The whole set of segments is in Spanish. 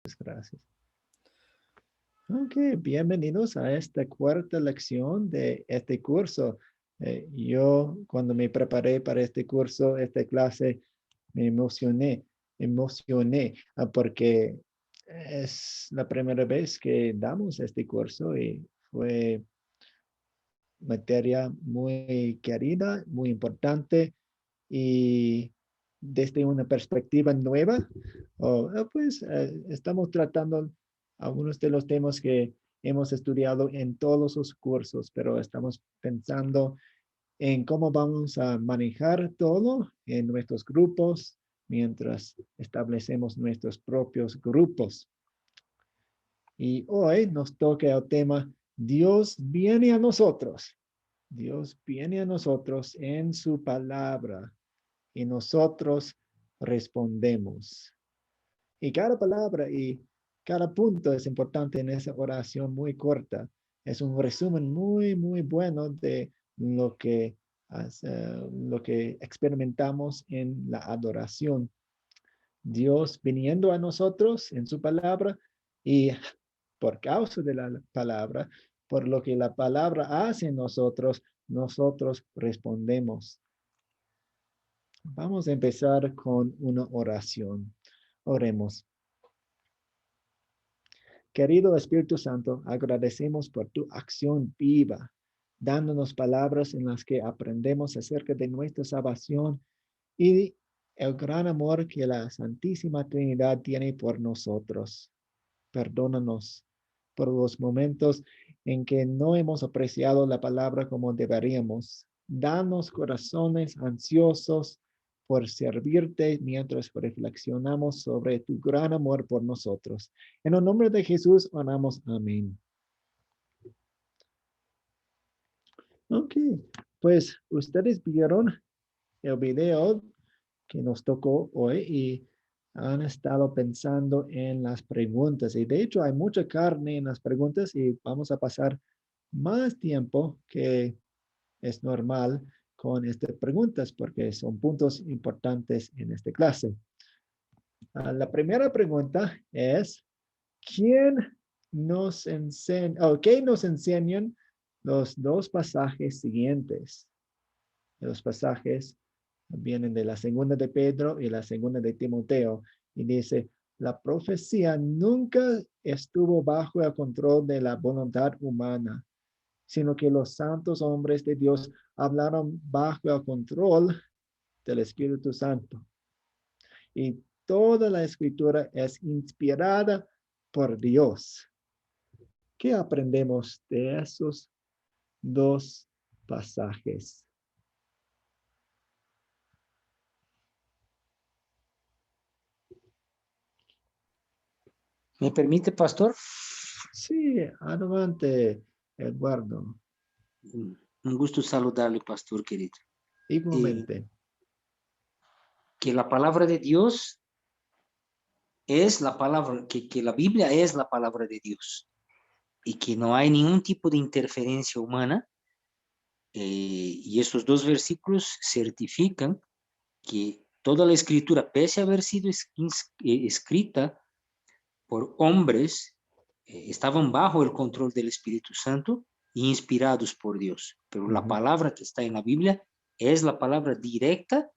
Gracias. Ok, bienvenidos a esta cuarta lección de este curso. Yo cuando me preparé para este curso, esta clase, me emocioné, porque es la primera vez que damos este curso y fue materia muy querida, muy importante y desde una perspectiva nueva, pues estamos tratando algunos de los temas que hemos estudiado en todos los cursos, pero estamos pensando en cómo vamos a manejar todo en nuestros grupos mientras establecemos nuestros propios grupos. Y hoy nos toca el tema Dios viene a nosotros. Dios viene a nosotros en su palabra y nosotros respondemos. Y cada palabra y cada punto es importante en esa oración muy corta. Es un resumen muy bueno de lo que experimentamos en la adoración. Dios viniendo a nosotros en su palabra y por causa de la palabra, por lo que la palabra hace en nosotros, nosotros respondemos. Vamos a empezar con una oración. Oremos. Querido Espíritu Santo, agradecemos por tu acción viva, dándonos palabras en las que aprendemos acerca de nuestra salvación y el gran amor que la Santísima Trinidad tiene por nosotros. Perdónanos por los momentos en que no hemos apreciado la palabra como deberíamos. Danos corazones ansiosos por servirte mientras reflexionamos sobre tu gran amor por nosotros. En el nombre de Jesús oramos. Amén. Ok, pues ustedes vieron el video que nos tocó hoy y han estado pensando en las preguntas. Y de hecho hay mucha carne en las preguntas y vamos a pasar más tiempo que es normal con estas preguntas porque son puntos importantes en esta clase. La primera pregunta es, ¿quién nos enseña, o qué nos enseñan los dos pasajes siguientes? Los pasajes vienen de la segunda de Pedro y la segunda de Timoteo. Y dice, la profecía nunca estuvo bajo el control de la voluntad humana, sino que los santos hombres de Dios hablaron bajo el control del Espíritu Santo. Y toda la escritura es inspirada por Dios. ¿Qué aprendemos de esos dos pasajes? ¿Me permite, pastor? Sí, adelante, Eduardo. Un gusto saludarle, pastor querido. Igualmente. Que la palabra de Dios es la palabra, que la Biblia es la palabra de Dios y que no hay ningún tipo de interferencia humana. Y estos dos versículos certifican que toda la escritura, pese a haber sido escrita por hombres, estaban bajo el control del Espíritu Santo e inspirados por Dios. Pero la palabra que está en la Biblia es la palabra directa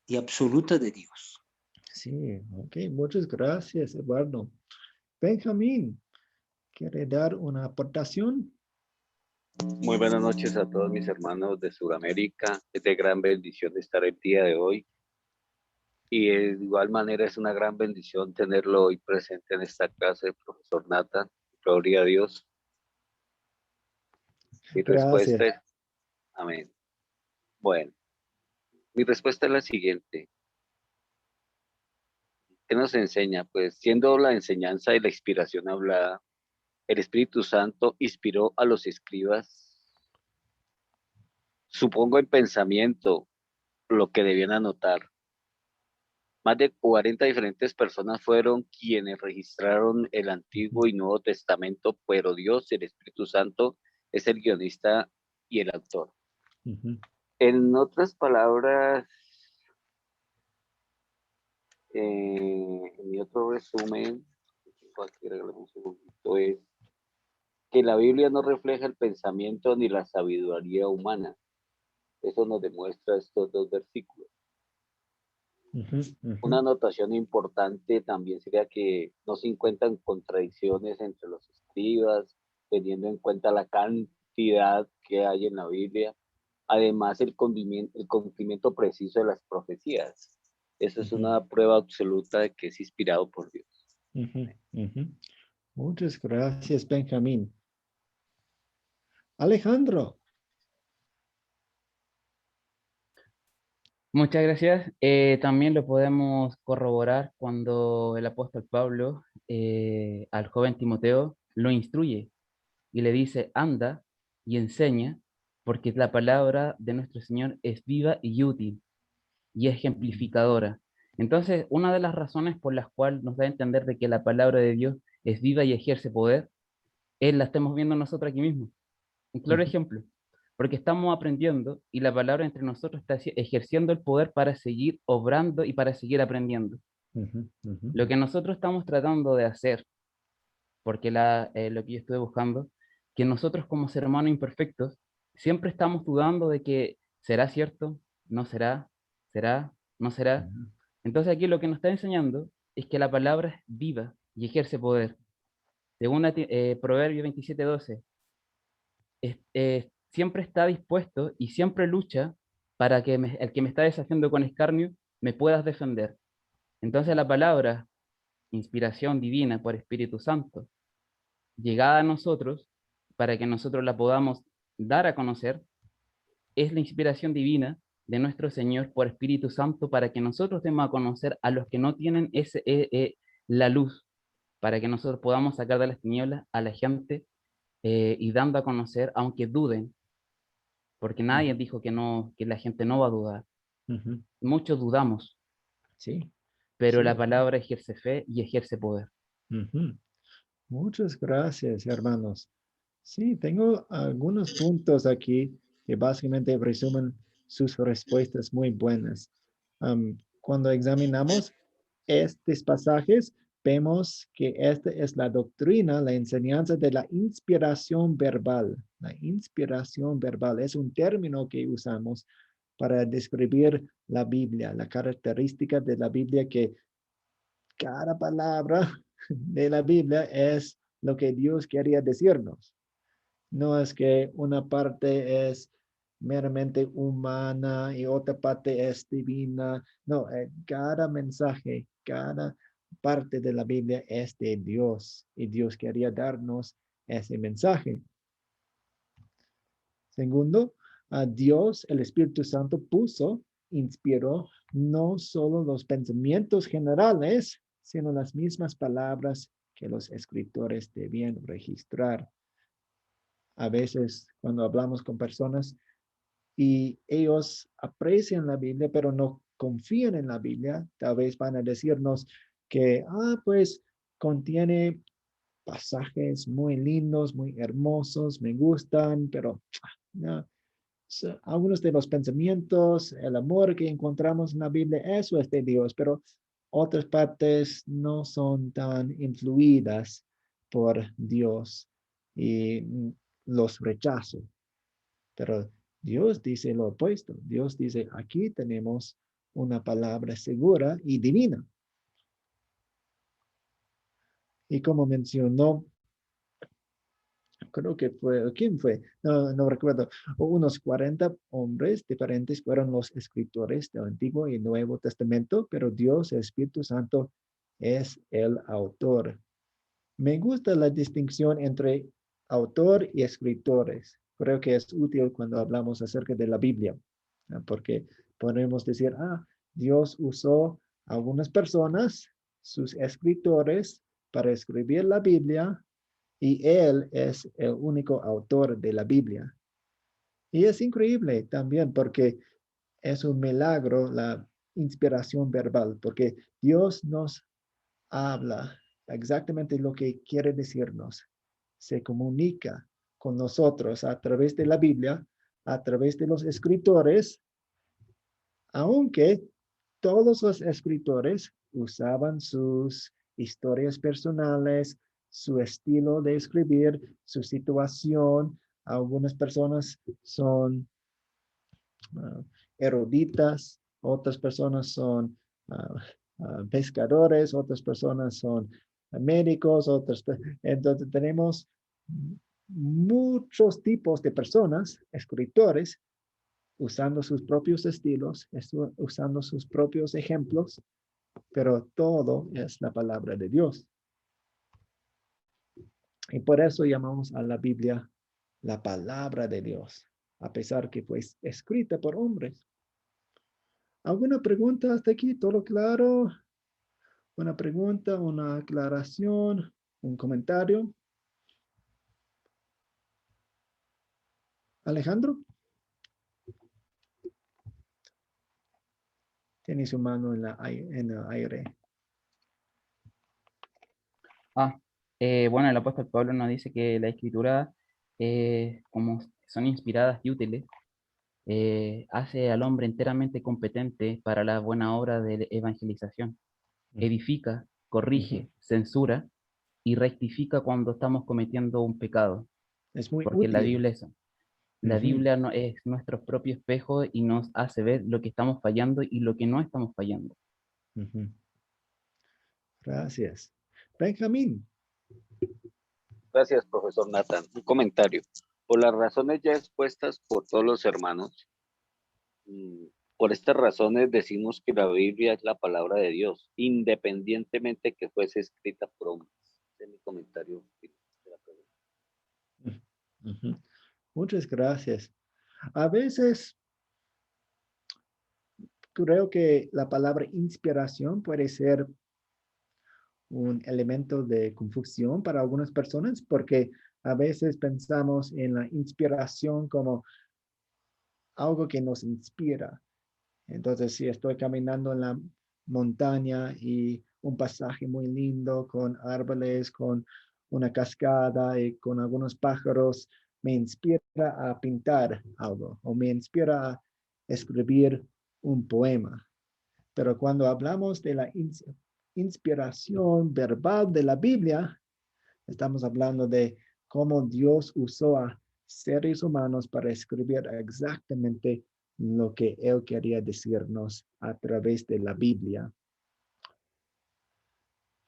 y absoluta de Dios. Sí, ok, muchas gracias, Eduardo. Benjamín, ¿quiere dar una aportación? Muy buenas noches a todos mis hermanos de Sudamérica. Es de gran bendición estar el día de hoy. Y de igual manera es una gran bendición tenerlo hoy presente en esta clase, profesor Nathan. Gloria a Dios. Mi Gracias. respuesta es, amén. Bueno, mi respuesta es la siguiente. ¿Qué nos enseña? Pues siendo la enseñanza y la inspiración hablada, el Espíritu Santo inspiró a los escribas, supongo en pensamiento, lo que debían anotar. Más de 40 diferentes personas fueron quienes registraron el Antiguo y Nuevo Testamento, pero Dios, el Espíritu Santo, es el guionista y el autor. En otras palabras, en mi otro resumen, aquí, regálame un segundito, es que la Biblia no refleja el pensamiento ni la sabiduría humana. Eso nos demuestra estos dos versículos. Ujú, ujú, Una anotación importante también sería que no se encuentran contradicciones entre los escribas, teniendo en cuenta la cantidad que hay en la Biblia. Además, el cumplimiento preciso de las profecías. Eso es ujú, una prueba absoluta de que es inspirado por Dios. ujú, ujú. Muchas gracias, Benjamín. Alejandro. Muchas gracias. También lo podemos corroborar cuando el apóstol Pablo al joven Timoteo lo instruye y le dice, anda y enseña, porque la palabra de nuestro Señor es viva y útil y ejemplificadora. Entonces, una de las razones por las cuales nos da a entender de que la palabra de Dios es viva y ejerce poder, es la estamos viendo nosotros aquí mismo. Un claro Ujú, ejemplo, porque estamos aprendiendo y la palabra entre nosotros está ejerciendo el poder para seguir obrando y para seguir aprendiendo. ujú, ujú, Lo que nosotros estamos tratando de hacer, porque lo que yo estuve buscando, que nosotros como seres humanos imperfectos siempre estamos dudando de que será cierto, no será, será, no será. ujú, Entonces aquí lo que nos está enseñando es que la palabra es viva y ejerce poder. Según Proverbio 27:12, siempre está dispuesto y siempre lucha para que el que me está desafiando con escarnio me puedas defender. Entonces la palabra, inspiración divina por Espíritu Santo, llegada a nosotros para que nosotros la podamos dar a conocer, es la inspiración divina de nuestro Señor por Espíritu Santo para que nosotros demos a conocer a los que no tienen la luz, para que nosotros podamos sacar de las tinieblas a la gente y dando a conocer, aunque duden, porque nadie ujú, dijo que no, que la gente no va a dudar. ujú. Muchos dudamos, Sí, pero la sí. palabra ejerce fe y ejerce poder. Ujú. Muchas gracias, hermanos. Sí, tengo algunos puntos aquí que básicamente resumen sus respuestas muy buenas. Cuando examinamos estos pasajes, vemos que esta es la doctrina, la enseñanza de la inspiración verbal. La inspiración verbal es un término que usamos para describir la Biblia, la característica de la Biblia que cada palabra de la Biblia es lo que Dios quería decirnos. No es que una parte es meramente humana y otra parte es divina. No, cada mensaje, cada parte de la Biblia es de Dios y Dios quería darnos ese mensaje. Segundo, a Dios, el Espíritu Santo inspiró no solo los pensamientos generales, sino las mismas palabras que los escritores debían registrar. A veces cuando hablamos con personas y ellos aprecian la Biblia, pero no confían en la Biblia, tal vez van a decirnos que, pues contiene pasajes muy lindos, muy hermosos, me gustan, pero no. Algunos de los pensamientos, el amor que encontramos en la Biblia, eso es de Dios, pero otras partes no son tan influidas por Dios y los rechazo. Pero Dios dice lo opuesto. Dios dice, aquí tenemos una palabra segura y divina. Y como mencionó, creo que fue, ¿quién fue? No recuerdo. Unos 40 hombres diferentes fueron los escritores del Antiguo y Nuevo Testamento, pero Dios, el Espíritu Santo, es el autor. Me gusta la distinción entre autor y escritores. Creo que es útil cuando hablamos acerca de la Biblia, porque podemos decir, Dios usó a algunas personas, sus escritores, para escribir la Biblia y Él es el único autor de la Biblia. Y es increíble también porque es un milagro la inspiración verbal, porque Dios nos habla exactamente lo que quiere decirnos. Se comunica con nosotros a través de la Biblia, a través de los escritores, aunque todos los escritores usaban sus historias personales, su estilo de escribir, su situación. Algunas personas son eruditas, otras personas son pescadores, otras personas son médicos, entonces tenemos muchos tipos de personas, escritores, usando sus propios estilos, usando sus propios ejemplos, pero todo es la palabra de Dios. Y por eso llamamos a la Biblia la palabra de Dios, a pesar que fue escrita por hombres. ¿Alguna pregunta hasta aquí? ¿Todo claro? ¿Una pregunta, una aclaración, un comentario? Alejandro. Tiene su mano en el aire. Bueno, el apóstol Pablo nos dice que la escritura, como son inspiradas y útiles, hace al hombre enteramente competente para la buena obra de evangelización. Edifica, corrige, censura y rectifica cuando estamos cometiendo un pecado. Es muy Porque la útil. Biblia es, la Biblia no, es nuestro propio espejo y nos hace ver lo que estamos fallando y lo que no estamos fallando. Gracias. Benjamín. Gracias, profesor Nathan. Un comentario. Por las razones ya expuestas por todos los hermanos, por estas razones decimos que la Biblia es la palabra de Dios, independientemente que fuese escrita por hombres. Ese es mi comentario de la pregunta. Muchas gracias. A veces creo que la palabra inspiración puede ser un elemento de confusión para algunas personas porque a veces pensamos en la inspiración como algo que nos inspira. Entonces, si estoy caminando en la montaña y un pasaje muy lindo con árboles, con una cascada y con algunos pájaros, me inspira a pintar algo o me inspira a escribir un poema. Pero cuando hablamos de la inspiración verbal de la Biblia, estamos hablando de cómo Dios usó a seres humanos para escribir exactamente lo que Él quería decirnos a través de la Biblia.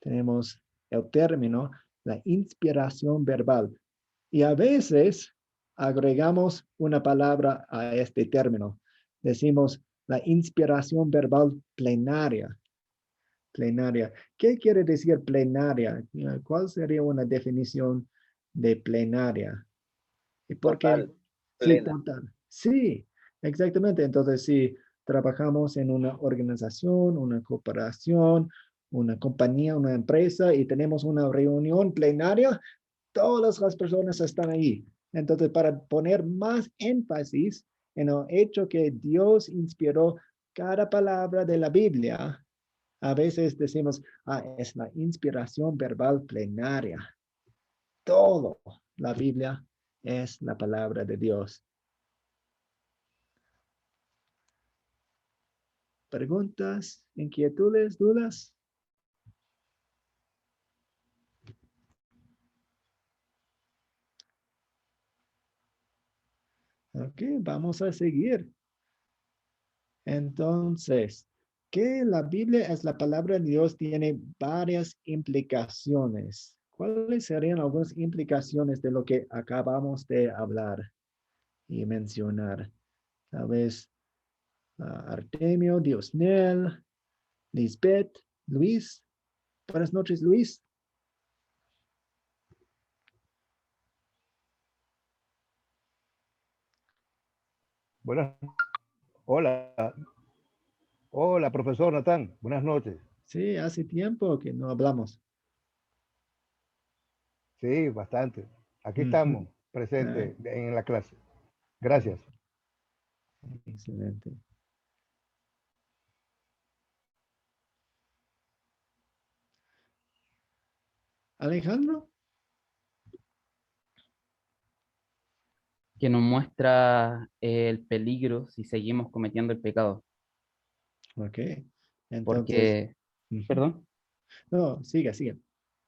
Tenemos el término, la inspiración verbal. Y a veces agregamos una palabra a este término. Decimos la inspiración verbal plenaria. Plenaria. ¿Qué quiere decir plenaria? ¿Cuál sería una definición de plenaria? ¿Y por qué? Total, Sí, plena. total. Sí, exactamente. Entonces, si trabajamos en una organización, una cooperación, una compañía, una empresa y tenemos una reunión plenaria, todas las personas están ahí. Entonces, para poner más énfasis en el hecho que Dios inspiró cada palabra de la Biblia, a veces decimos, es la inspiración verbal plenaria. Todo la Biblia es la palabra de Dios. ¿Preguntas, inquietudes, dudas? Ok, vamos a seguir. Entonces, que la Biblia es la palabra de Dios tiene varias implicaciones. ¿Cuáles serían algunas implicaciones de lo que acabamos de hablar y mencionar? Tal vez Artemio, Diosnel, Lisbeth, Luis. Buenas noches, Luis. Buenas, hola, hola, profesor Natán, buenas noches. Sí, hace tiempo que no hablamos. Sí, bastante. Aquí estamos, presentes en la clase. Gracias. Excelente. Alejandro. Que nos muestra el peligro si seguimos cometiendo el pecado. Ok. Entonces, Porque, perdón, No, siga, siga.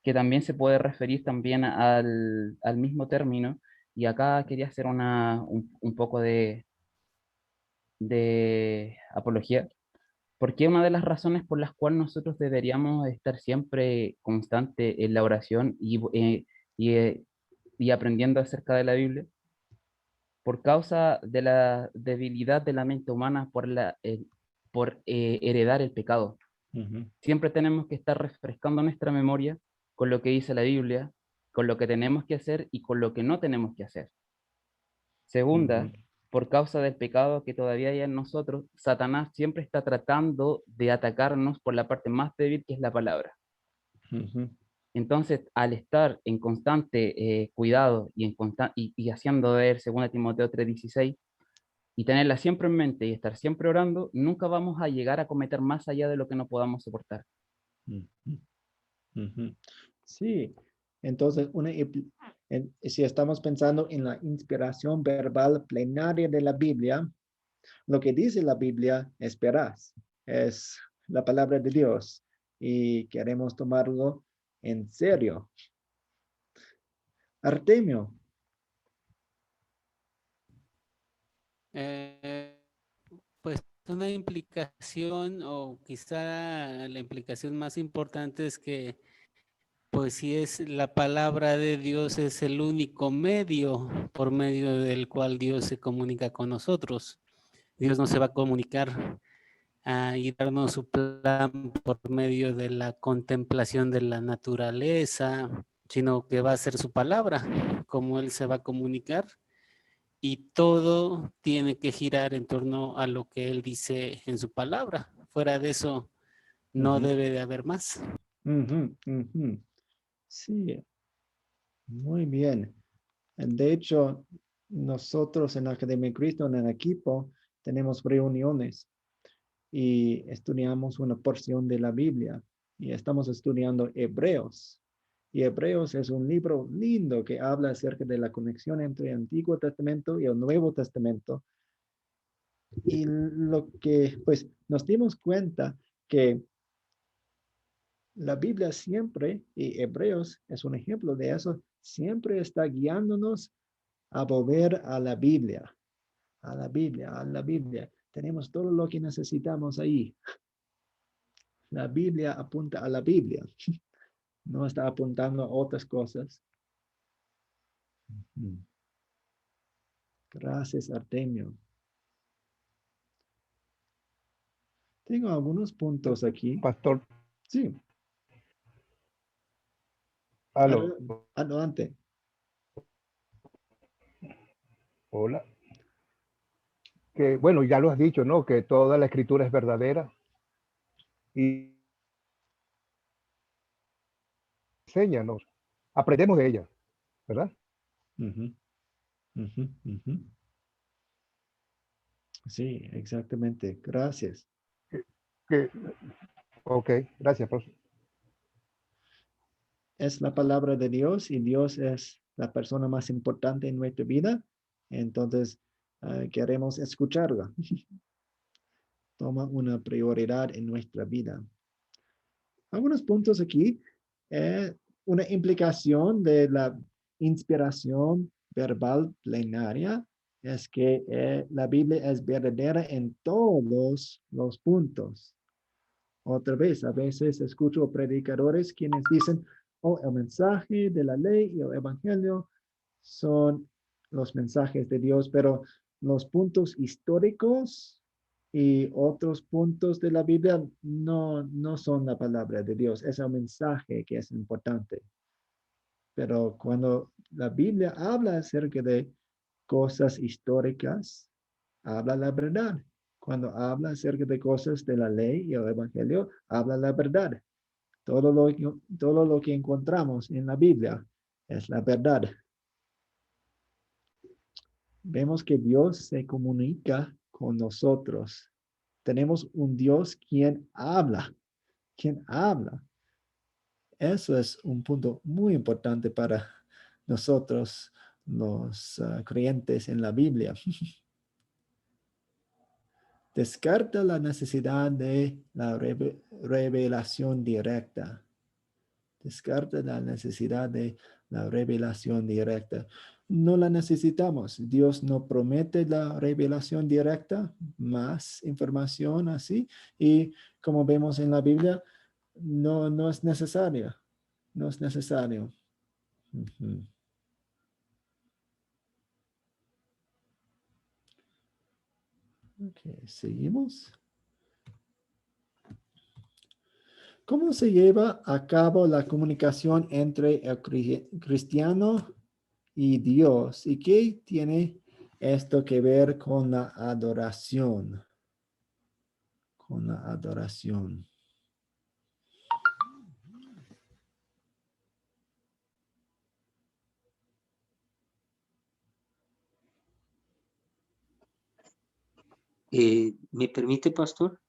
que también se puede referir también al mismo término. Y acá quería hacer un poco de apología, porque una de las razones por las cuales nosotros deberíamos estar siempre constante en la oración y, eh, y aprendiendo acerca de la Biblia, por causa de la debilidad de la mente humana por heredar el pecado. Ujú, Siempre tenemos que estar refrescando nuestra memoria con lo que dice la Biblia, con lo que tenemos que hacer y con lo que no tenemos que hacer. ujú, Segunda, por causa del pecado que todavía hay en nosotros, Satanás siempre está tratando de atacarnos por la parte más débil que es la palabra. ujú, Entonces, al estar en constante cuidado y haciendo ver 2 Timoteo 3:16 y tenerla siempre en mente y estar siempre orando, nunca vamos a llegar a cometer más allá de lo que no podamos soportar. ujú, ujú. Sí, entonces si estamos pensando en la inspiración verbal plenaria de la Biblia, lo que dice la Biblia es veraz, es la palabra de Dios y queremos tomarlo en serio. Artemio, Eh, pues una implicación, o quizá la implicación más importante, es que pues si es la palabra de Dios, es el único medio por medio del cual Dios se comunica con nosotros. Dios no se va a comunicar y darnos su plan por medio de la contemplación de la naturaleza, sino que va a ser su palabra, como Él se va a comunicar, y todo tiene que girar en torno a lo que Él dice en su palabra. Fuera de eso, no ujú, debe de haber más. ujú, ujú. Sí, muy bien. De hecho, nosotros en la Academia de Cristo, en el equipo, tenemos reuniones y estudiamos una porción de la Biblia y estamos estudiando Hebreos. Y Hebreos es un libro lindo que habla acerca de la conexión entre el Antiguo Testamento y el Nuevo Testamento. Y lo que, pues, nos dimos cuenta que la Biblia siempre, y Hebreos es un ejemplo de eso, siempre está guiándonos a volver a la Biblia, a la Biblia, a la Biblia. Tenemos todo lo que necesitamos ahí. La Biblia apunta a la Biblia, no está apuntando a otras cosas. Gracias, Artemio. Tengo algunos puntos aquí. Pastor, Sí, aló, adelante. hola. Que bueno, ya lo has dicho, ¿no? Que toda la escritura es verdadera y enséñanos, aprendemos de ella, ¿verdad? Ujú, ujú, ujú. Sí, exactamente. Gracias. Que, ok, gracias, profesor. Es la palabra de Dios y Dios es la persona más importante en nuestra vida. Entonces, queremos escucharla. Toma una prioridad en nuestra vida. Algunos puntos aquí. Una implicación de la inspiración verbal plenaria es que la Biblia es verdadera en todos los puntos. Otra vez, a veces escucho predicadores quienes dicen, oh, el mensaje de la ley y el evangelio son los mensajes de Dios, pero los puntos históricos y otros puntos de la Biblia no son la palabra de Dios, es el mensaje que es importante. Pero cuando la Biblia habla acerca de cosas históricas, habla la verdad. Cuando habla acerca de cosas de la ley y el evangelio, habla la verdad. Todo lo que encontramos en la Biblia es la verdad. Vemos que Dios se comunica con nosotros. Tenemos un Dios quien habla. Eso es un punto muy importante para nosotros, los creyentes en la Biblia. Descarta la necesidad de la revelación directa. Descarta la necesidad de la revelación directa. No la necesitamos. Dios no promete la revelación directa, más información así. Y como vemos en la Biblia, no es necesario. No es necesario. Ujú. Ok, seguimos. ¿Cómo se lleva a cabo la comunicación entre el cristiano y Dios? ¿Y qué tiene esto que ver con la adoración? Con la adoración. ¿Me permite, pastor?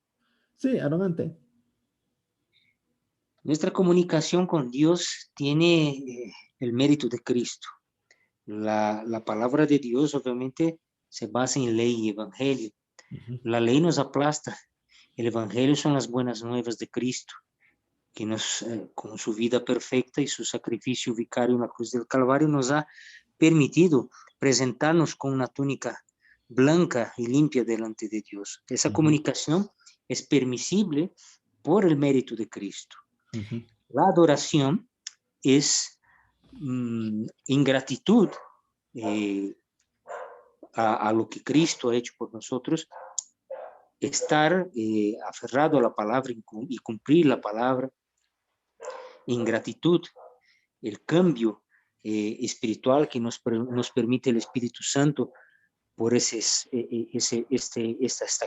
Sí, adelante. Nuestra comunicación con Dios tiene el mérito de Cristo. La palabra de Dios obviamente se basa en ley y evangelio. Ujú, La ley nos aplasta. El evangelio son las buenas nuevas de Cristo, que nos, con su vida perfecta y su sacrificio vicario en la cruz del Calvario, nos ha permitido presentarnos con una túnica blanca y limpia delante de Dios. Esa ujú, comunicación es permisible por el mérito de Cristo. ujú, La adoración es en gratitud a lo que Cristo ha hecho por nosotros, estar aferrado a la palabra y cumplir la palabra en gratitud, el cambio espiritual que nos permite el Espíritu Santo por esta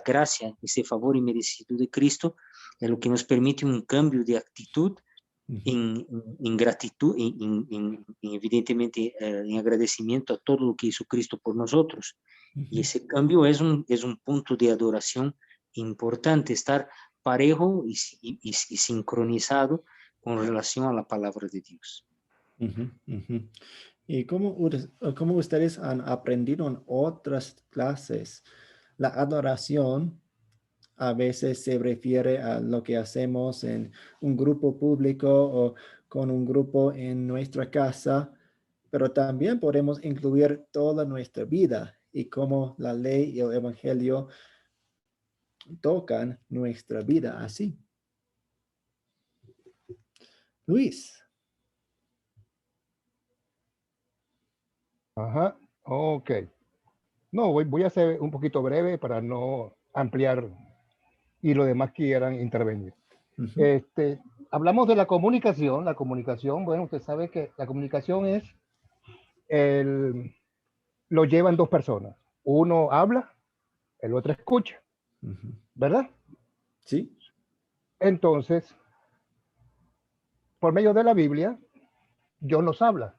gracia, ese favor inmerecido de Cristo, es lo que nos permite un cambio de actitud ujú, en gratitud, evidentemente en agradecimiento a todo lo que hizo Cristo por nosotros. Y ujú, ese cambio es un punto de adoración importante, estar parejo y sincronizado con relación a la palabra de Dios. ujú, ujú. ¿Y cómo ustedes han aprendido en otras clases? La adoración a veces se refiere a lo que hacemos en un grupo público o con un grupo en nuestra casa, pero también podemos incluir toda nuestra vida y cómo la ley y el evangelio tocan nuestra vida así. Luis. Ajá, ok. No, voy a ser un poquito breve para no ampliar y los demás quieran intervenir. Ujú, Hablamos de la comunicación. La comunicación, bueno, usted sabe que la comunicación es, lo llevan dos personas. Uno habla, el otro escucha, ujú. ¿verdad? Sí. Entonces, por medio de la Biblia, Dios nos habla.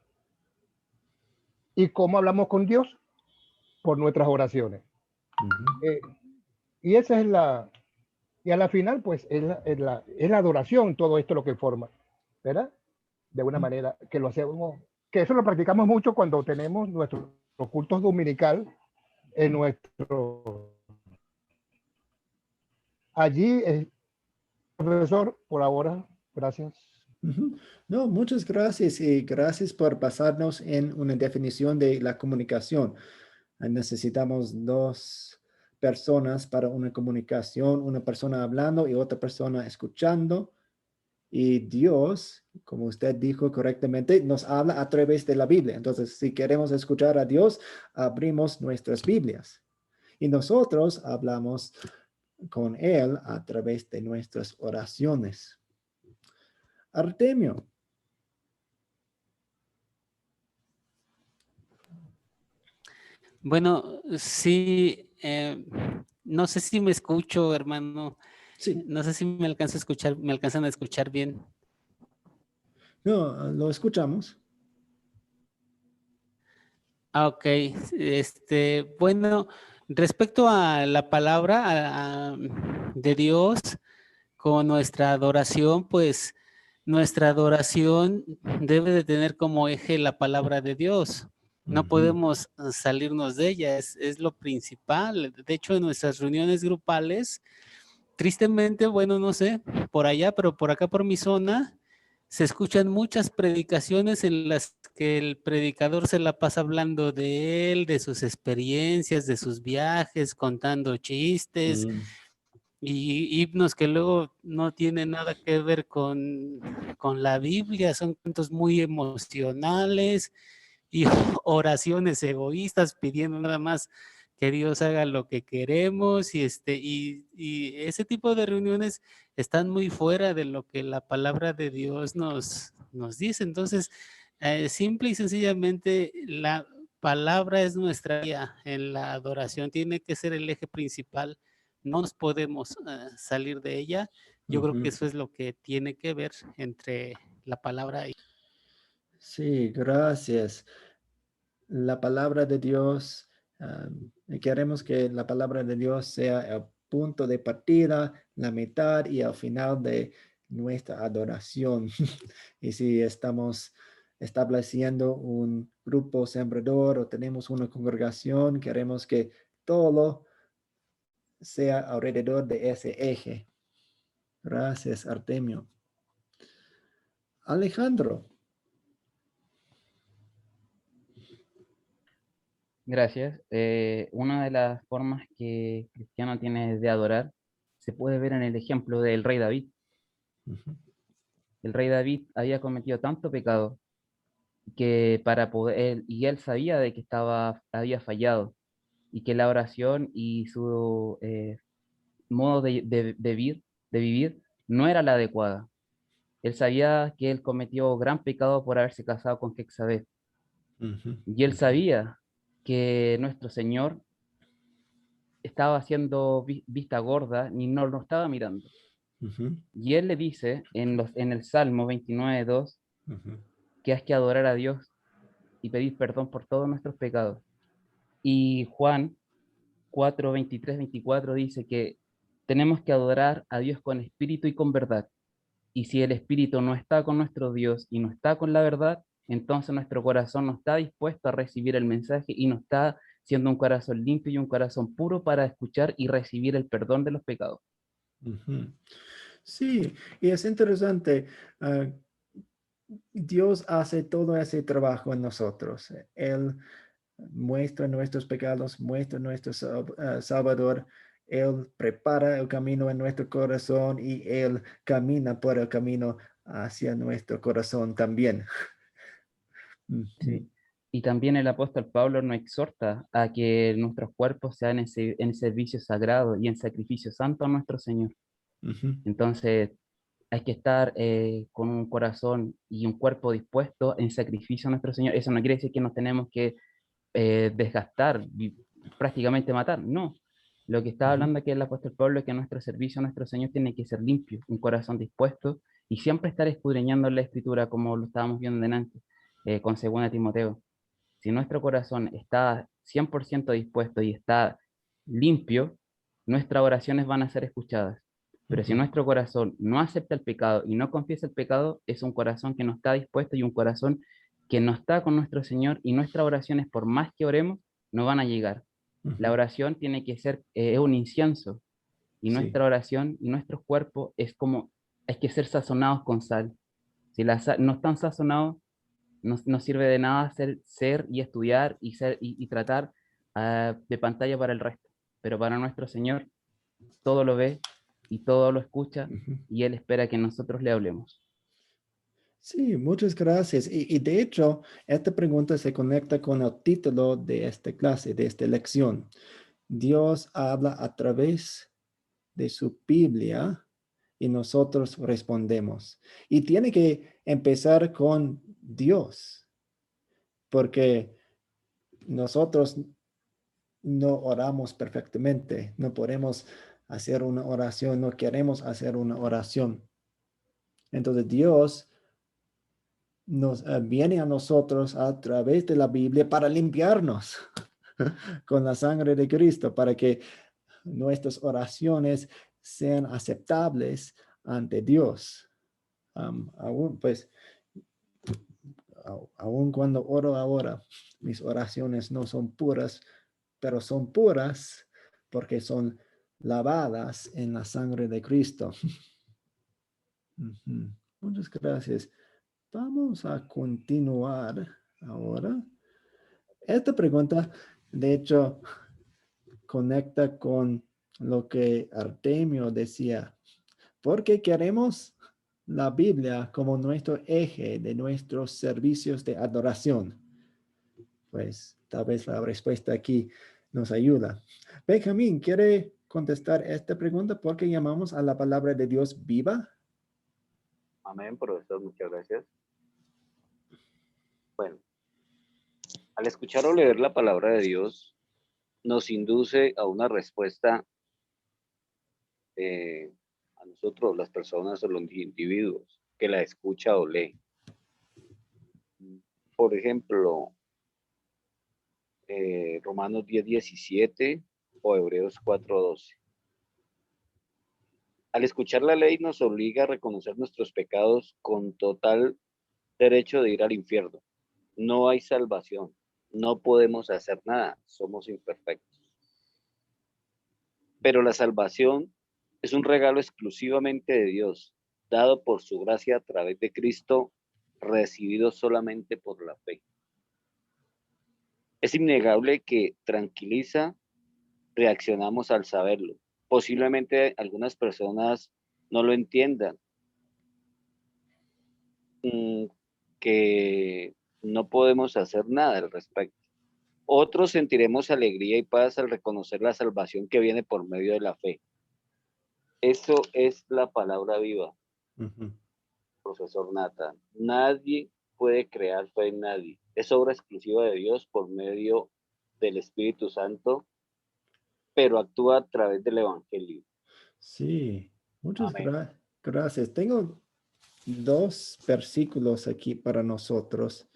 ¿Y cómo hablamos con Dios? Por nuestras oraciones. Ujú, Eh, y esa es y a la final, pues, es la adoración, todo esto lo que forma, ¿verdad? De una manera que lo hacemos, que eso lo practicamos mucho cuando tenemos nuestros cultos dominical en nuestro. Allí, profesor, por ahora, gracias. ujú. No, muchas gracias y gracias por pasarnos en una definición de la comunicación. Necesitamos dos personas para una comunicación, una persona hablando y otra persona escuchando. Y Dios, como usted dijo correctamente, nos habla a través de la Biblia. Entonces, si queremos escuchar a Dios, abrimos nuestras Biblias. Y nosotros hablamos con Él a través de nuestras oraciones. Artemio. Bueno, sí, no sé si me escucho, hermano. Sí, No sé si me alcanza a escuchar, me alcanzan a escuchar bien. no, lo escuchamos. Ah, ok. Bueno, respecto a la palabra de Dios con nuestra adoración, pues nuestra adoración debe de tener como eje la palabra de Dios. No Ujú, podemos salirnos de ella, es lo principal. De hecho, en nuestras reuniones grupales, tristemente, bueno, no sé, por allá, pero por acá, por mi zona, se escuchan muchas predicaciones en las que el predicador se la pasa hablando de él, de sus experiencias, de sus viajes, contando chistes y himnos que luego no tienen nada que ver con la Biblia, son cuentos muy emocionales y oraciones egoístas pidiendo nada más que Dios haga lo que queremos y ese tipo de reuniones están muy fuera de lo que la palabra de Dios nos dice. Entonces, simple y sencillamente, la palabra es nuestra guía en la adoración, tiene que ser el eje principal, no nos podemos salir de ella. Yo creo que eso es lo que tiene que ver entre la palabra y... Sí, gracias. La palabra de Dios, queremos que la palabra de Dios sea el punto de partida, la mitad y al final de nuestra adoración. Y si estamos estableciendo un grupo sembrador o tenemos una congregación, queremos que todo sea alrededor de ese eje. Gracias, Artemio. Alejandro. Gracias. Una de las formas que el cristiano tiene de adorar se puede ver en el ejemplo del rey David. El rey David había cometido tanto pecado que para poder, y él sabía de que había fallado y que la oración y su modo de vivir no era la adecuada. Él sabía que él cometió gran pecado por haberse casado con Jezabel. Y él sabía que nuestro Señor estaba haciendo vista gorda y no lo estaba mirando. Y él le dice en el Salmo 29:2 que hay que adorar a Dios y pedir perdón por todos nuestros pecados. Y Juan 4:23-24 dice que tenemos que adorar a Dios con espíritu y con verdad. Y si el espíritu no está con nuestro Dios y no está con la verdad, entonces nuestro corazón no está dispuesto a recibir el mensaje y no está siendo un corazón limpio y un corazón puro para escuchar y recibir el perdón de los pecados. Sí, y es interesante. Dios hace todo ese trabajo en nosotros. Él muestra nuestros pecados, muestra nuestro Salvador. Él prepara el camino en nuestro corazón y Él camina por el camino hacia nuestro corazón también. Sí. Y también el apóstol Pablo nos exhorta a que nuestros cuerpos sean en servicio sagrado y en sacrificio santo a nuestro Señor. Entonces, hay que estar con un corazón y un cuerpo dispuesto en sacrificio a nuestro Señor. Eso no quiere decir que nos tenemos que desgastar, prácticamente matar. No. Lo que está hablando aquí el apóstol Pablo es que nuestro servicio a nuestro Señor tiene que ser limpio, un corazón dispuesto y siempre estar escudriñando la Escritura como lo estábamos viendo delante con 2 Timoteo. Si nuestro corazón está 100% dispuesto y está limpio, nuestras oraciones van a ser escuchadas. Pero si nuestro corazón no acepta el pecado y no confiesa el pecado, es un corazón que no está dispuesto y un corazón que no está con nuestro Señor y nuestras oraciones, por más que oremos, no van a llegar. La oración tiene que ser un incienso y Sí. nuestra oración y nuestros cuerpos hay que ser sazonados con sal. Si no están sazonados, no sirve de nada ser y estudiar y tratar de pantalla para el resto. Pero para nuestro Señor, todo lo ve y todo lo escucha y Él espera que nosotros le hablemos. Sí, muchas gracias. Y de hecho, esta pregunta se conecta con el título de esta clase, de esta lección. Dios habla a través de su Biblia y nosotros respondemos. Y tiene que empezar con Dios, porque nosotros no oramos perfectamente, no podemos hacer una oración, no queremos hacer una oración. Entonces Dios nos viene a nosotros a través de la Biblia para limpiarnos con la sangre de Cristo, para que nuestras oraciones sean aceptables ante Dios. Aún, pues, aun cuando oro ahora, mis oraciones no son puras, pero son puras porque son lavadas en la sangre de Cristo. Muchas gracias. Vamos a continuar ahora. Esta pregunta, de hecho, conecta con lo que Artemio decía. Porque queremos la Biblia como nuestro eje de nuestros servicios de adoración. Pues tal vez la respuesta aquí nos ayuda. Benjamín, ¿quiere contestar esta pregunta? ¿Por qué llamamos a la palabra de Dios viva? Amén, profesor, muchas gracias. Bueno, al escuchar o leer la palabra de Dios, nos induce a una respuesta a nosotros, las personas o los individuos, que la escucha o lee. Por ejemplo, Romanos 10:17 o Hebreos 4:12. Al escuchar la ley nos obliga a reconocer nuestros pecados con total derecho de ir al infierno. No hay salvación, no podemos hacer nada, somos imperfectos. Pero la salvación es un regalo exclusivamente de Dios, dado por su gracia a través de Cristo, recibido solamente por la fe. Es innegable que tranquiliza, reaccionamos al saberlo. Posiblemente algunas personas no lo entiendan, que no podemos hacer nada al respecto. Otros sentiremos alegría y paz al reconocer la salvación que viene por medio de la fe. Eso es la palabra viva, profesor Nathan. Nadie puede crear fe en nadie. Es obra exclusiva de Dios por medio del Espíritu Santo, pero actúa a través del Evangelio. Sí, muchas Amén. gracias. Tengo dos versículos aquí para nosotros.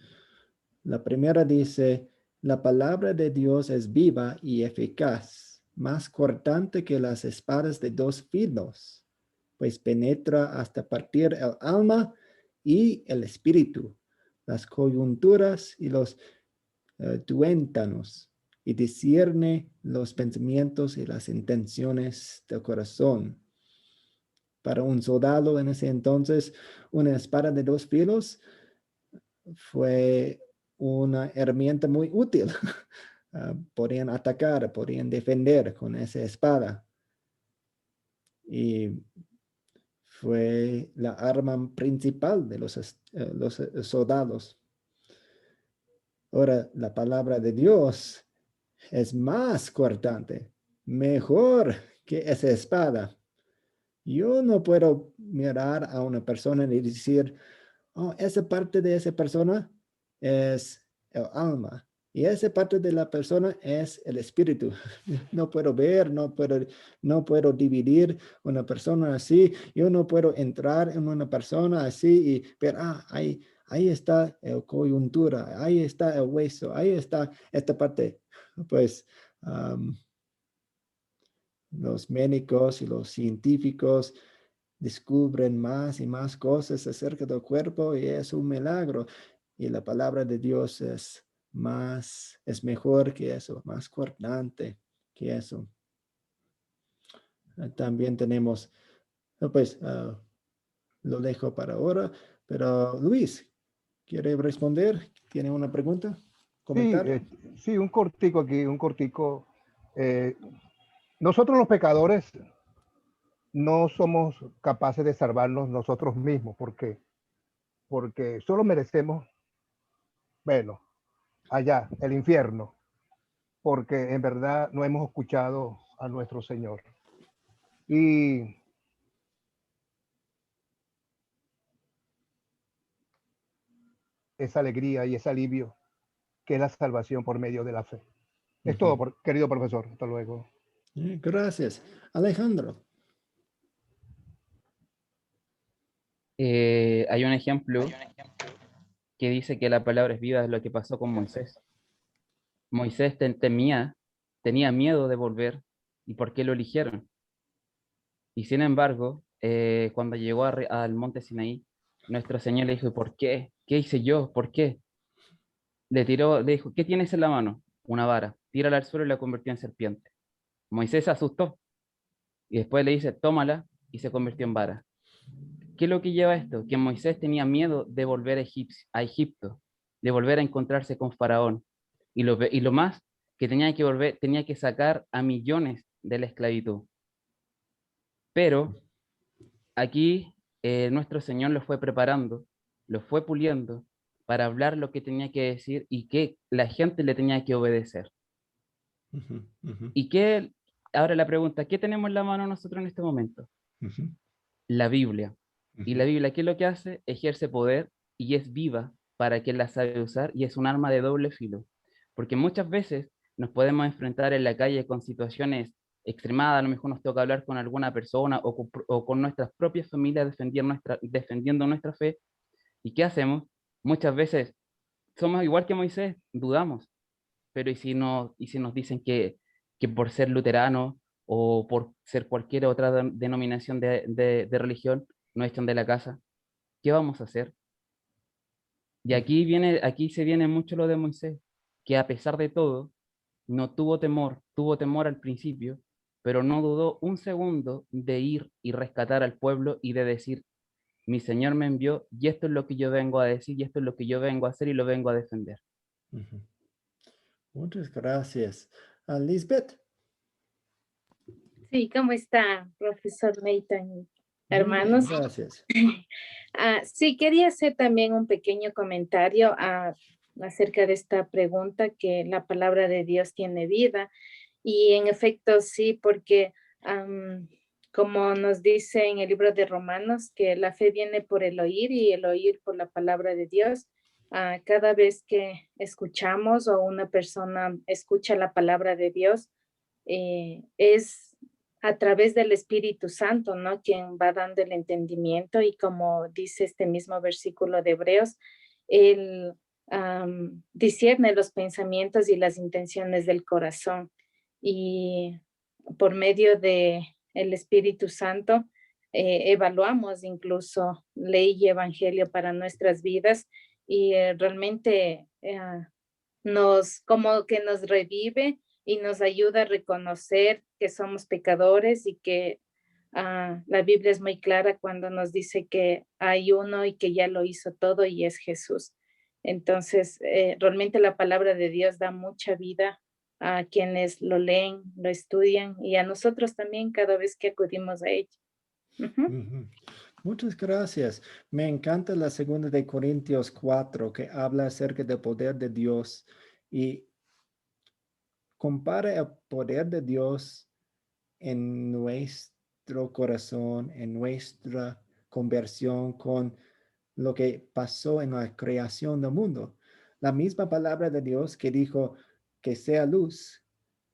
La primera dice, la palabra de Dios es viva y eficaz, más cortante que las espadas de dos filos, pues penetra hasta partir el alma y el espíritu, las coyunturas y los tuétanos, y discierne los pensamientos y las intenciones del corazón. Para un soldado en ese entonces, una espada de dos filos fue una herramienta muy útil. Podían atacar, podían defender con esa espada. Y fue la arma principal de los soldados. Ahora, la palabra de Dios es más cortante, mejor que esa espada. Yo no puedo mirar a una persona y decir, oh, esa parte de esa persona es el alma y esa parte de la persona es el espíritu. No puedo ver, no puedo dividir una persona así. Yo no puedo entrar en una persona así y ver, ahí está el coyuntura, ahí está el hueso, ahí está esta parte. Pues los médicos y los científicos descubren más y más cosas acerca del cuerpo y es un milagro. Y la palabra de Dios es mejor que eso, más cortante que eso. También tenemos, pues, lo dejo para ahora, pero Luis, ¿quiere responder? ¿Tiene una pregunta? Sí, ¿Comentario? sí, un cortico aquí, un cortico. Nosotros los pecadores no somos capaces de salvarnos nosotros mismos, porque solo merecemos, bueno, allá, el infierno, porque en verdad no hemos escuchado a nuestro Señor. Y esa alegría y ese alivio que es la salvación por medio de la fe. Es todo, querido profesor. Hasta luego. Gracias. Alejandro. Hay un ejemplo que dice que la palabra es viva, es lo que pasó con Moisés. Moisés tenía miedo de volver. ¿Y por qué lo eligieron? Y sin embargo, cuando llegó al monte Sinaí, nuestro Señor le dijo, ¿y por qué? ¿Qué hice yo? ¿Por qué? Le dijo, ¿qué tienes en la mano? Una vara. Tírala al suelo y la convirtió en serpiente. Moisés se asustó y después le dice, tómala y se convirtió en vara. ¿Qué es lo que lleva a esto? Que Moisés tenía miedo de volver a Egipto, de volver a encontrarse con Faraón. Y lo más, que tenía que sacar a millones de la esclavitud. Pero aquí nuestro Señor lo fue preparando, lo fue puliendo para hablar lo que tenía que decir y que la gente le tenía que obedecer. Ujú, ujú, Y que, ahora la pregunta, ¿qué tenemos en la mano nosotros en este momento? ujú, La Biblia. Y la ujú. Biblia, ¿qué es lo que hace? Ejerce poder y es viva para quien la sabe usar y es un arma de doble filo. Porque muchas veces nos podemos enfrentar en la calle con situaciones extremadas, a lo mejor nos toca hablar con alguna persona o con nuestras propias familias defendiendo nuestra fe. ¿Y qué hacemos? Muchas veces somos igual que Moisés, dudamos, pero y si nos dicen que por ser luterano o por ser cualquier otra denominación de religión nos echan de la casa? ¿Qué vamos a hacer? Y aquí se viene mucho lo de Moisés, que a pesar de todo, no tuvo temor al principio, pero no dudó un segundo de ir y rescatar al pueblo y de decir, mi Señor me envió y esto es lo que yo vengo a decir y esto es lo que yo vengo a hacer y lo vengo a defender. Ujú. Muchas gracias. Lisbeth. Sí, ¿cómo está, profesor Nathan? Muy bien, Hermanos. gracias. Sí, quería hacer también un pequeño comentario acerca de esta pregunta, que la palabra de Dios tiene vida. Y en efecto, sí, porque como nos dice en el libro de Romanos, que la fe viene por el oír y el oír por la palabra de Dios. Cada vez que escuchamos o una persona escucha la palabra de Dios, es a través del Espíritu Santo, ¿no? Quien va dando el entendimiento, y como dice este mismo versículo de Hebreos, él discierne los pensamientos y las intenciones del corazón. Y por medio de el Espíritu Santo evaluamos incluso ley y evangelio para nuestras vidas, y realmente como que nos revive y nos ayuda a reconocer que somos pecadores, y que la Biblia es muy clara cuando nos dice que hay uno y que ya lo hizo todo, y es Jesús. Entonces, realmente la palabra de Dios da mucha vida a quienes lo leen, lo estudian, y a nosotros también cada vez que acudimos a ella. Ujú. Ujú. Muchas gracias. Me encanta la segunda de Corintios 4, que habla acerca del poder de Dios y compara el poder de Dios en nuestro corazón, en nuestra conversión con lo que pasó en la creación del mundo. La misma palabra de Dios que dijo que sea luz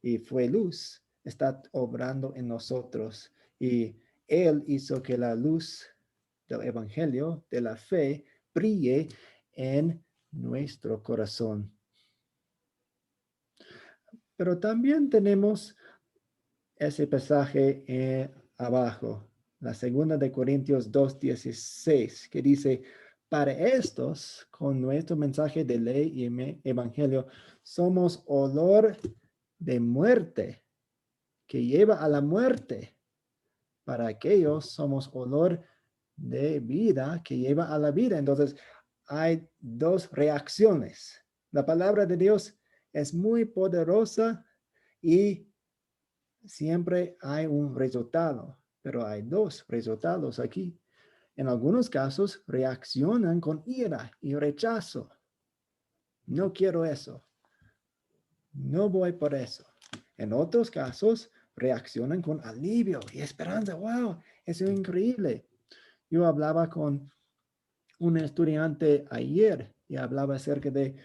y fue luz, está obrando en nosotros. Y Él hizo que la luz del Evangelio, de la fe, brille en nuestro corazón. Pero también tenemos ese pasaje abajo, la segunda de Corintios 2:16, que dice, para estos, con nuestro mensaje de ley y evangelio, somos olor de muerte, que lleva a la muerte. Para aquellos somos olor de vida, que lleva a la vida. Entonces, hay dos reacciones. La palabra de Dios es muy poderosa y siempre hay un resultado, pero hay dos resultados aquí. En algunos casos reaccionan con ira y rechazo. No quiero eso. No voy por eso. En otros casos reaccionan con alivio y esperanza. Wow, eso es increíble. Yo hablaba con un estudiante ayer y hablaba acerca de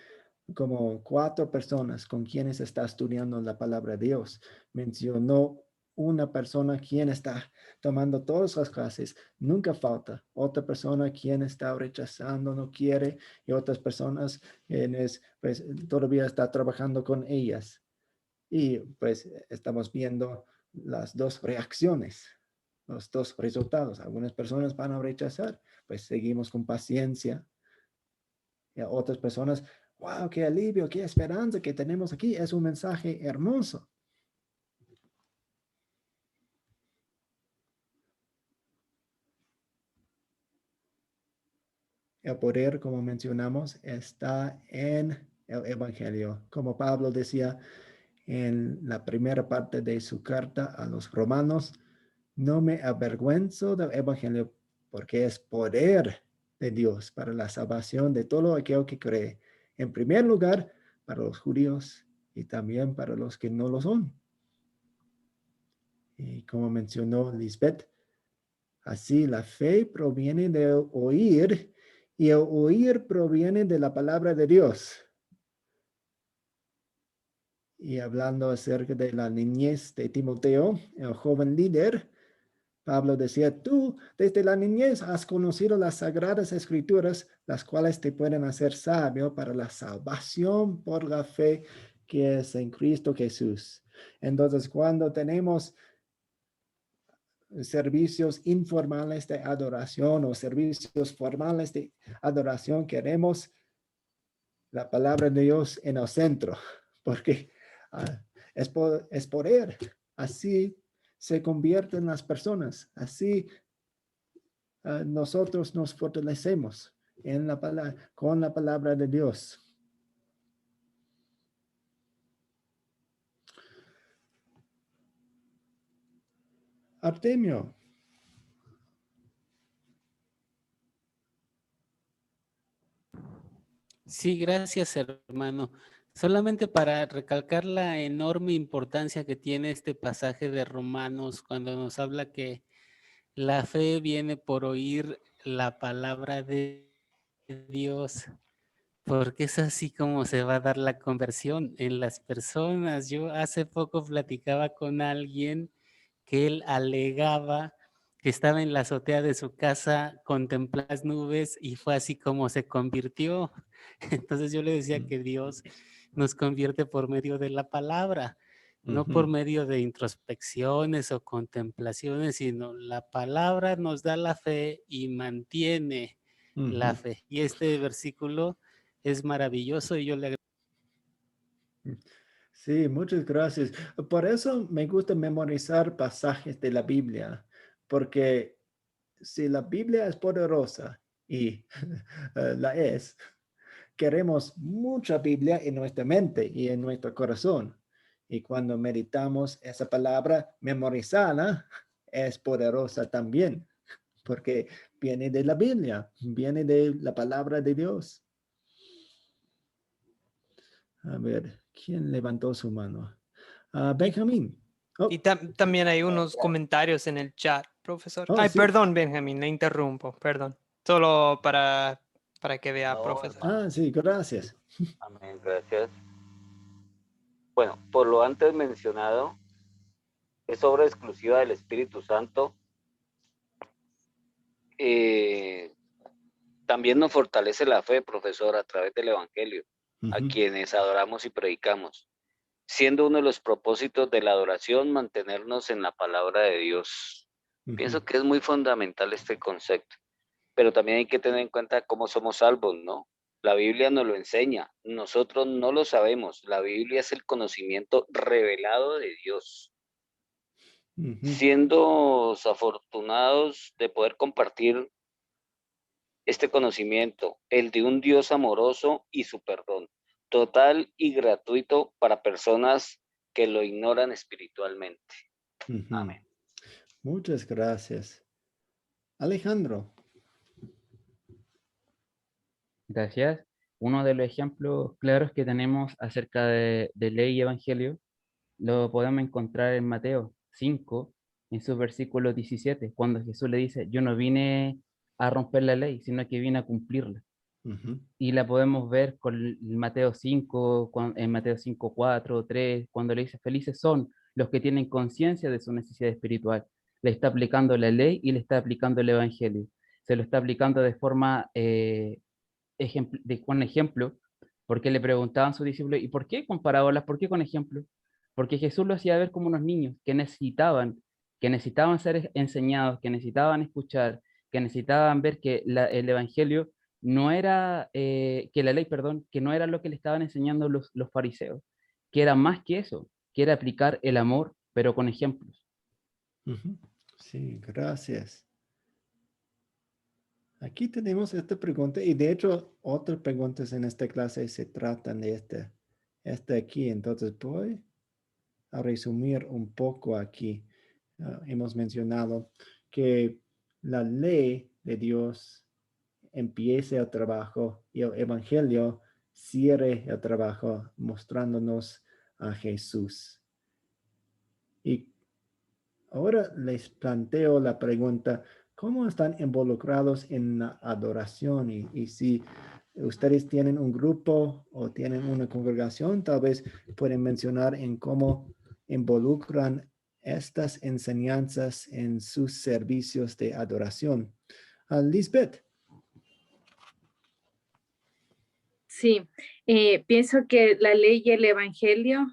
como 4 personas con quienes está estudiando la palabra de Dios. Mencionó una persona quien está tomando todas las clases, nunca falta. Otra persona quien está rechazando, no quiere, y otras personas quienes pues todavía está trabajando con ellas. Y pues estamos viendo las dos reacciones, los dos resultados. Algunas personas van a rechazar, pues seguimos con paciencia. Y a otras personas, wow, qué alivio, qué esperanza que tenemos aquí. Es un mensaje hermoso. el poder, como mencionamos, está en el Evangelio. Como Pablo decía en la primera parte de su carta a los romanos, no me avergüenzo del Evangelio porque es poder de Dios para la salvación de todo aquel que cree. En primer lugar, para los judíos y también para los que no lo son. Y como mencionó Lisbeth, así la fe proviene de oír y el oír proviene de la palabra de Dios. Y hablando acerca de la niñez de Timoteo, el joven líder, Pablo decía, tú desde la niñez has conocido las sagradas escrituras, las cuales te pueden hacer sabio para la salvación por la fe que es en Cristo Jesús. Entonces, cuando tenemos servicios informales de adoración o servicios formales de adoración, queremos la palabra de Dios en el centro, porque es poder. Así se convierten las personas. Así nosotros nos fortalecemos en la con la palabra de Dios. Artemio. Sí, gracias, hermano. Solamente para recalcar la enorme importancia que tiene este pasaje de Romanos cuando nos habla que la fe viene por oír la palabra de Dios, porque es así como se va a dar la conversión en las personas. Yo hace poco platicaba con alguien que él alegaba que estaba en la azotea de su casa, contemplando las nubes y fue así como se convirtió. Entonces yo le decía que Dios nos convierte por medio de la palabra, no por medio de introspecciones o contemplaciones, sino la palabra nos da la fe y mantiene la fe. Y este versículo es maravilloso y yo le agradezco. Sí, muchas gracias. Por eso me gusta memorizar pasajes de la Biblia, porque si la Biblia es poderosa y la es, queremos mucha Biblia en nuestra mente y en nuestro corazón. Y cuando meditamos esa palabra memorizada, es poderosa también, porque viene de la Biblia, viene de la palabra de Dios. A ver, ¿quién levantó su mano? Benjamín. Oh, Y también hay unos comentarios en el chat, profesor. oh, Ay, sí. perdón, Benjamín, le interrumpo, perdón. Solo para que vea, No, profesor. hermano. Sí, gracias. Amén, gracias. Bueno, por lo antes mencionado, es obra exclusiva del Espíritu Santo. También nos fortalece la fe, profesor, a través del Evangelio, a quienes adoramos y predicamos, siendo uno de los propósitos de la adoración mantenernos en la palabra de Dios. Pienso que es muy fundamental este concepto, pero también hay que tener en cuenta cómo somos salvos, ¿no? La Biblia nos lo enseña, nosotros no lo sabemos, la Biblia es el conocimiento revelado de Dios. Siendo afortunados de poder compartir este conocimiento, el de un Dios amoroso y su perdón, total y gratuito para personas que lo ignoran espiritualmente. Amén. Muchas gracias. Alejandro. Gracias. Uno de los ejemplos claros que tenemos acerca de ley y evangelio lo podemos encontrar en Mateo 5, en su versículo 17, cuando Jesús le dice, yo no vine a romper la ley, sino que vine a cumplirla. Y la podemos ver con Mateo 5, en Mateo 5, 4, 3, cuando le dice, felices son los que tienen conciencia de su necesidad espiritual. Le está aplicando la ley y le está aplicando el evangelio. Se lo está aplicando de forma, con ejemplo, porque le preguntaban a sus discípulos, ¿y por qué con parábolas? ¿Por qué con ejemplos? Porque Jesús lo hacía ver como unos niños que necesitaban ser enseñados, que necesitaban escuchar, que necesitaban ver que el evangelio no era, que la ley, perdón, que no era lo que le estaban enseñando los fariseos, que era más que eso, que era aplicar el amor, pero con ejemplos. Sí, gracias. aquí tenemos esta pregunta y de hecho otras preguntas en esta clase se tratan de este aquí. Entonces voy a resumir un poco aquí. Hemos mencionado que la ley de Dios empiece el trabajo y el evangelio cierre el trabajo mostrándonos a Jesús. Y ahora les planteo la pregunta, ¿cómo están involucrados en la adoración? Y si ustedes tienen un grupo o tienen una congregación, tal vez pueden mencionar en cómo involucran estas enseñanzas en sus servicios de adoración. Lisbeth. Sí, pienso que la ley y el evangelio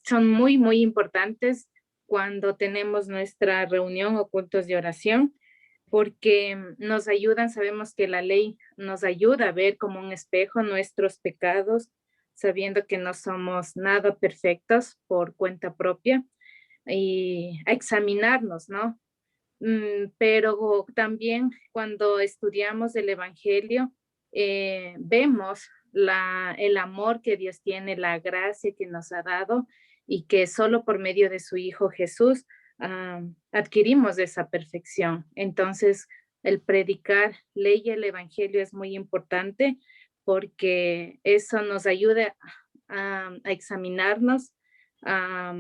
son muy, muy importantes cuando tenemos nuestra reunión o cultos de oración, porque nos ayudan, sabemos que la ley nos ayuda a ver como un espejo nuestros pecados, sabiendo que no somos nada perfectos por cuenta propia y a examinarnos, ¿no? Pero también cuando estudiamos el Evangelio, vemos el amor que Dios tiene, la gracia que nos ha dado y que solo por medio de su Hijo Jesús adquirimos esa perfección. Entonces, el predicar ley y el Evangelio es muy importante porque eso nos ayuda a examinarnos, a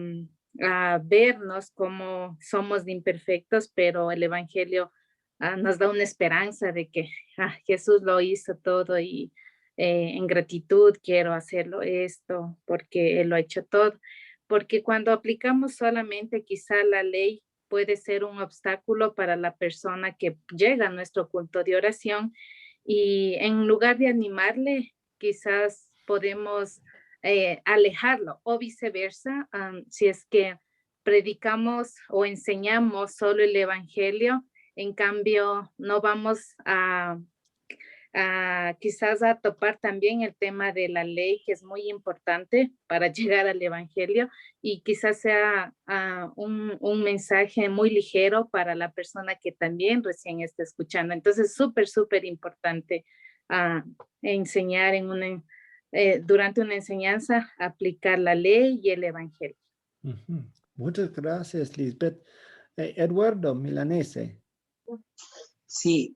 vernos como somos de imperfectos, pero el Evangelio nos da una esperanza de que Jesús lo hizo todo y en gratitud quiero hacerlo esto porque Él lo ha hecho todo. Porque cuando aplicamos solamente quizá la ley puede ser un obstáculo para la persona que llega a nuestro culto de oración y en lugar de animarle, quizás podemos alejarlo o viceversa, si es que predicamos o enseñamos solo el evangelio, en cambio no vamos a quizás a topar también el tema de la ley, que es muy importante para llegar al evangelio y quizás sea un mensaje muy ligero para la persona que también recién está escuchando. Entonces, súper, súper importante enseñar durante una enseñanza, aplicar la ley y el evangelio. Muchas gracias, Lisbeth. Eduardo Milanese. Sí,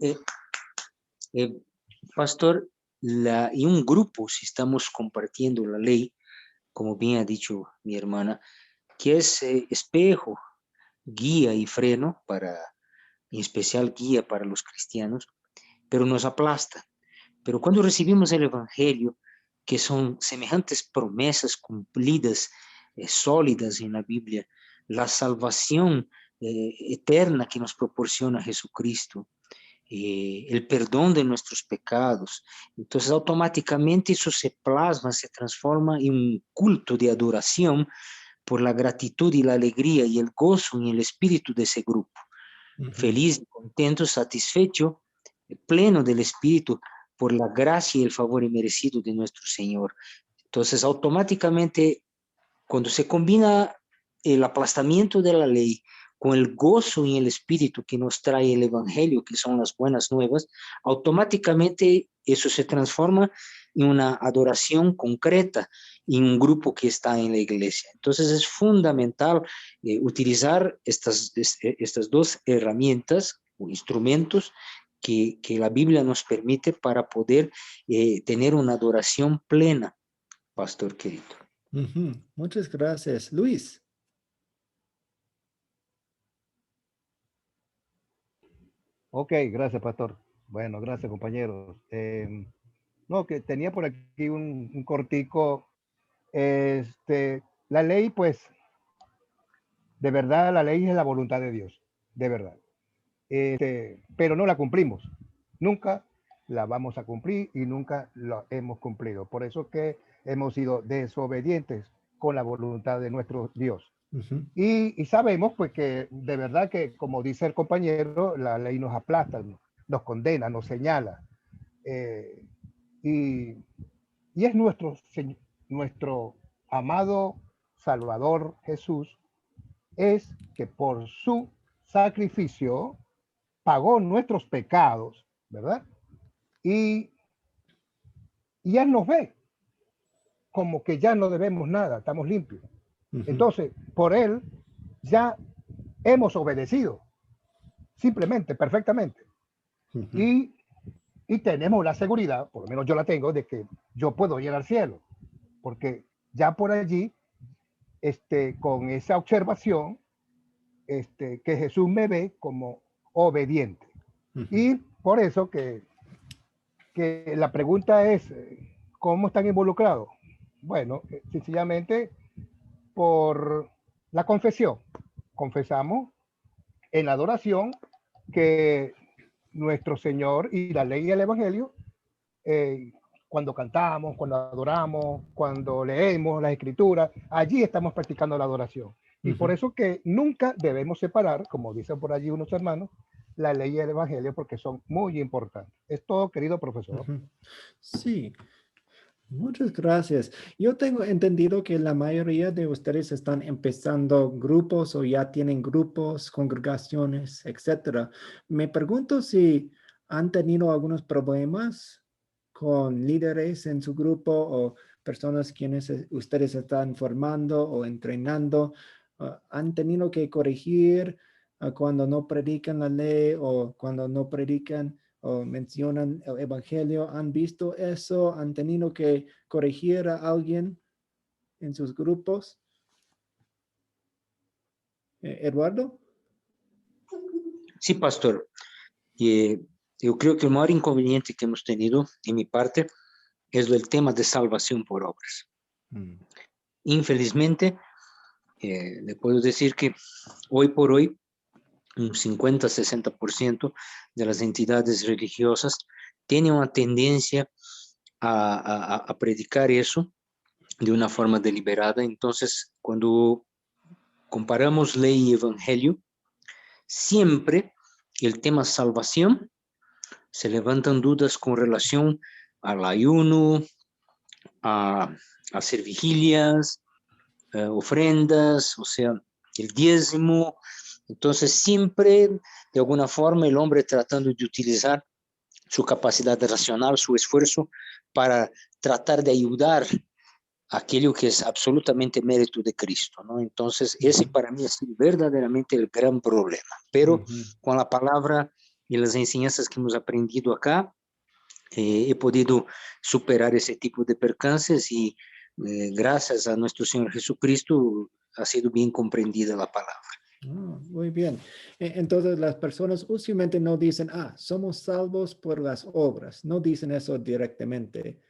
pastor, y un grupo, si estamos compartiendo la ley, como bien ha dicho mi hermana, que es espejo, guía y freno en especial guía para los cristianos, pero nos aplasta. Pero cuando recibimos el evangelio, que son semejantes promesas cumplidas, sólidas en la Biblia, la salvación eterna que nos proporciona Jesucristo, el perdón de nuestros pecados. Entonces automáticamente eso se plasma, se transforma en un culto de adoración por la gratitud y la alegría y el gozo en el espíritu de ese grupo. Feliz, contento, satisfecho, pleno del espíritu por la gracia y el favor inmerecido de nuestro Señor. Entonces automáticamente cuando se combina el aplastamiento de la ley con el gozo y el espíritu que nos trae el evangelio, que son las buenas nuevas, automáticamente eso se transforma en una adoración concreta en un grupo que está en la iglesia. Entonces es fundamental utilizar estas dos herramientas o instrumentos que la Biblia nos permite para poder tener una adoración plena, pastor querido. Muchas gracias. Luis. Ok, gracias, pastor. Bueno, gracias, compañeros. No, que tenía por aquí un cortico. La ley, pues, de verdad, la ley es la voluntad de Dios, de verdad. Pero no la cumplimos. Nunca la vamos a cumplir y nunca la hemos cumplido. Por eso que hemos sido desobedientes con la voluntad de nuestro Dios. Y sabemos pues que de verdad que, como dice el compañero, la ley nos aplasta, nos condena, nos señala. Y es nuestro amado Salvador Jesús, es que por su sacrificio pagó nuestros pecados ¿verdad? Y Él nos ve como que ya no debemos nada, estamos limpios. Entonces, por Él ya hemos obedecido, simplemente, perfectamente. Y tenemos la seguridad, por lo menos yo la tengo, de que yo puedo ir al cielo, porque ya por allí, con esa observación, que Jesús me ve como obediente. Y por eso que la pregunta es, ¿cómo están involucrados? Bueno, sencillamente por la confesión. Confesamos en la adoración que nuestro Señor y la ley y el Evangelio, cuando cantamos, cuando adoramos, cuando leemos las Escrituras, allí estamos practicando la adoración. Y por eso que nunca debemos separar, como dicen por allí unos hermanos, la ley y el Evangelio, porque son muy importantes. Es todo, querido profesor. Sí. Muchas gracias. Yo tengo entendido que la mayoría de ustedes están empezando grupos o ya tienen grupos, congregaciones, etcétera. Me pregunto si han tenido algunos problemas con líderes en su grupo o personas quienes ustedes están formando o entrenando. ¿Han tenido que corregir cuando no predican la ley o cuando no predican o mencionan el evangelio? ¿Han visto eso? ¿Han tenido que corregir a alguien en sus grupos? Eduardo. Sí, pastor. Yo creo que el mayor inconveniente que hemos tenido, en mi parte, es el tema de salvación por obras. Infelizmente, le puedo decir que hoy por hoy, un 50-60% de las entidades religiosas tienen una tendencia a predicar eso de una forma deliberada. Entonces, cuando comparamos ley y evangelio, siempre el tema salvación se levantan dudas con relación al ayuno, a hacer vigilias, ofrendas, o sea, el diezmo. Entonces, siempre, de alguna forma, el hombre tratando de utilizar su capacidad racional, su esfuerzo, para tratar de ayudar a aquello que es absolutamente mérito de Cristo, ¿no? Entonces, ese para mí es verdaderamente el gran problema. Pero con la palabra y las enseñanzas que hemos aprendido acá, he podido superar ese tipo de percances y gracias a nuestro Señor Jesucristo ha sido bien comprendida la palabra. Muy bien. Entonces las personas usualmente no dicen, somos salvos por las obras. No dicen eso directamente,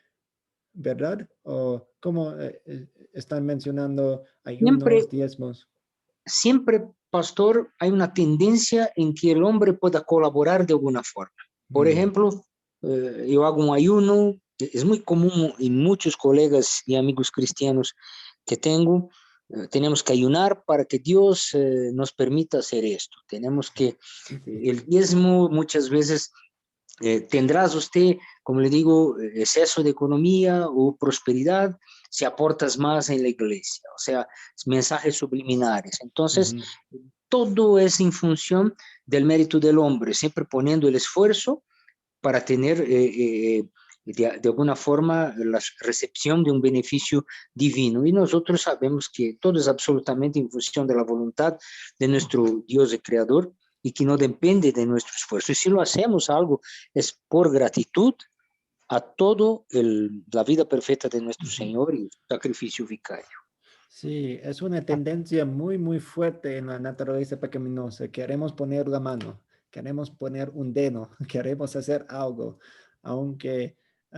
¿verdad? ¿O cómo están mencionando ayunos, diezmos? Siempre, pastor, hay una tendencia en que el hombre pueda colaborar de alguna forma. Por ejemplo, yo hago un ayuno. Es muy común en muchos colegas y amigos cristianos que tengo. Tenemos que ayunar para que Dios nos permita hacer esto. Tenemos que, el diezmo muchas veces tendrás usted, como le digo, exceso de economía o prosperidad si aportas más en la iglesia, o sea, mensajes subliminares. Entonces, todo es en función del mérito del hombre, siempre poniendo el esfuerzo para tener de alguna forma la recepción de un beneficio divino. Y nosotros sabemos que todo es absolutamente en función de la voluntad de nuestro Dios y Creador y que no depende de nuestro esfuerzo. Y si lo hacemos algo es por gratitud a todo la vida perfecta de nuestro Señor y su sacrificio vicario. Sí, es una tendencia muy, muy fuerte en la naturaleza pecaminosa. Queremos poner la mano, queremos poner un dedo, queremos hacer algo, aunque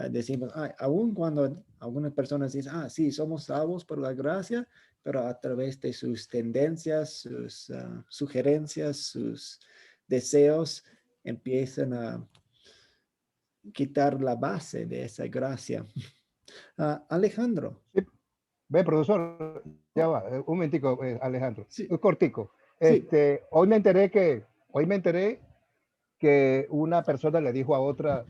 decimos, aun cuando algunas personas dicen, sí, somos salvos por la gracia, pero a través de sus tendencias, sus sugerencias, sus deseos, empiezan a quitar la base de esa gracia. Alejandro. Sí. Ve, profesor, ya va, un momentico, Alejandro, Sí. Cortico. Sí. Hoy me enteré que una persona le dijo a otra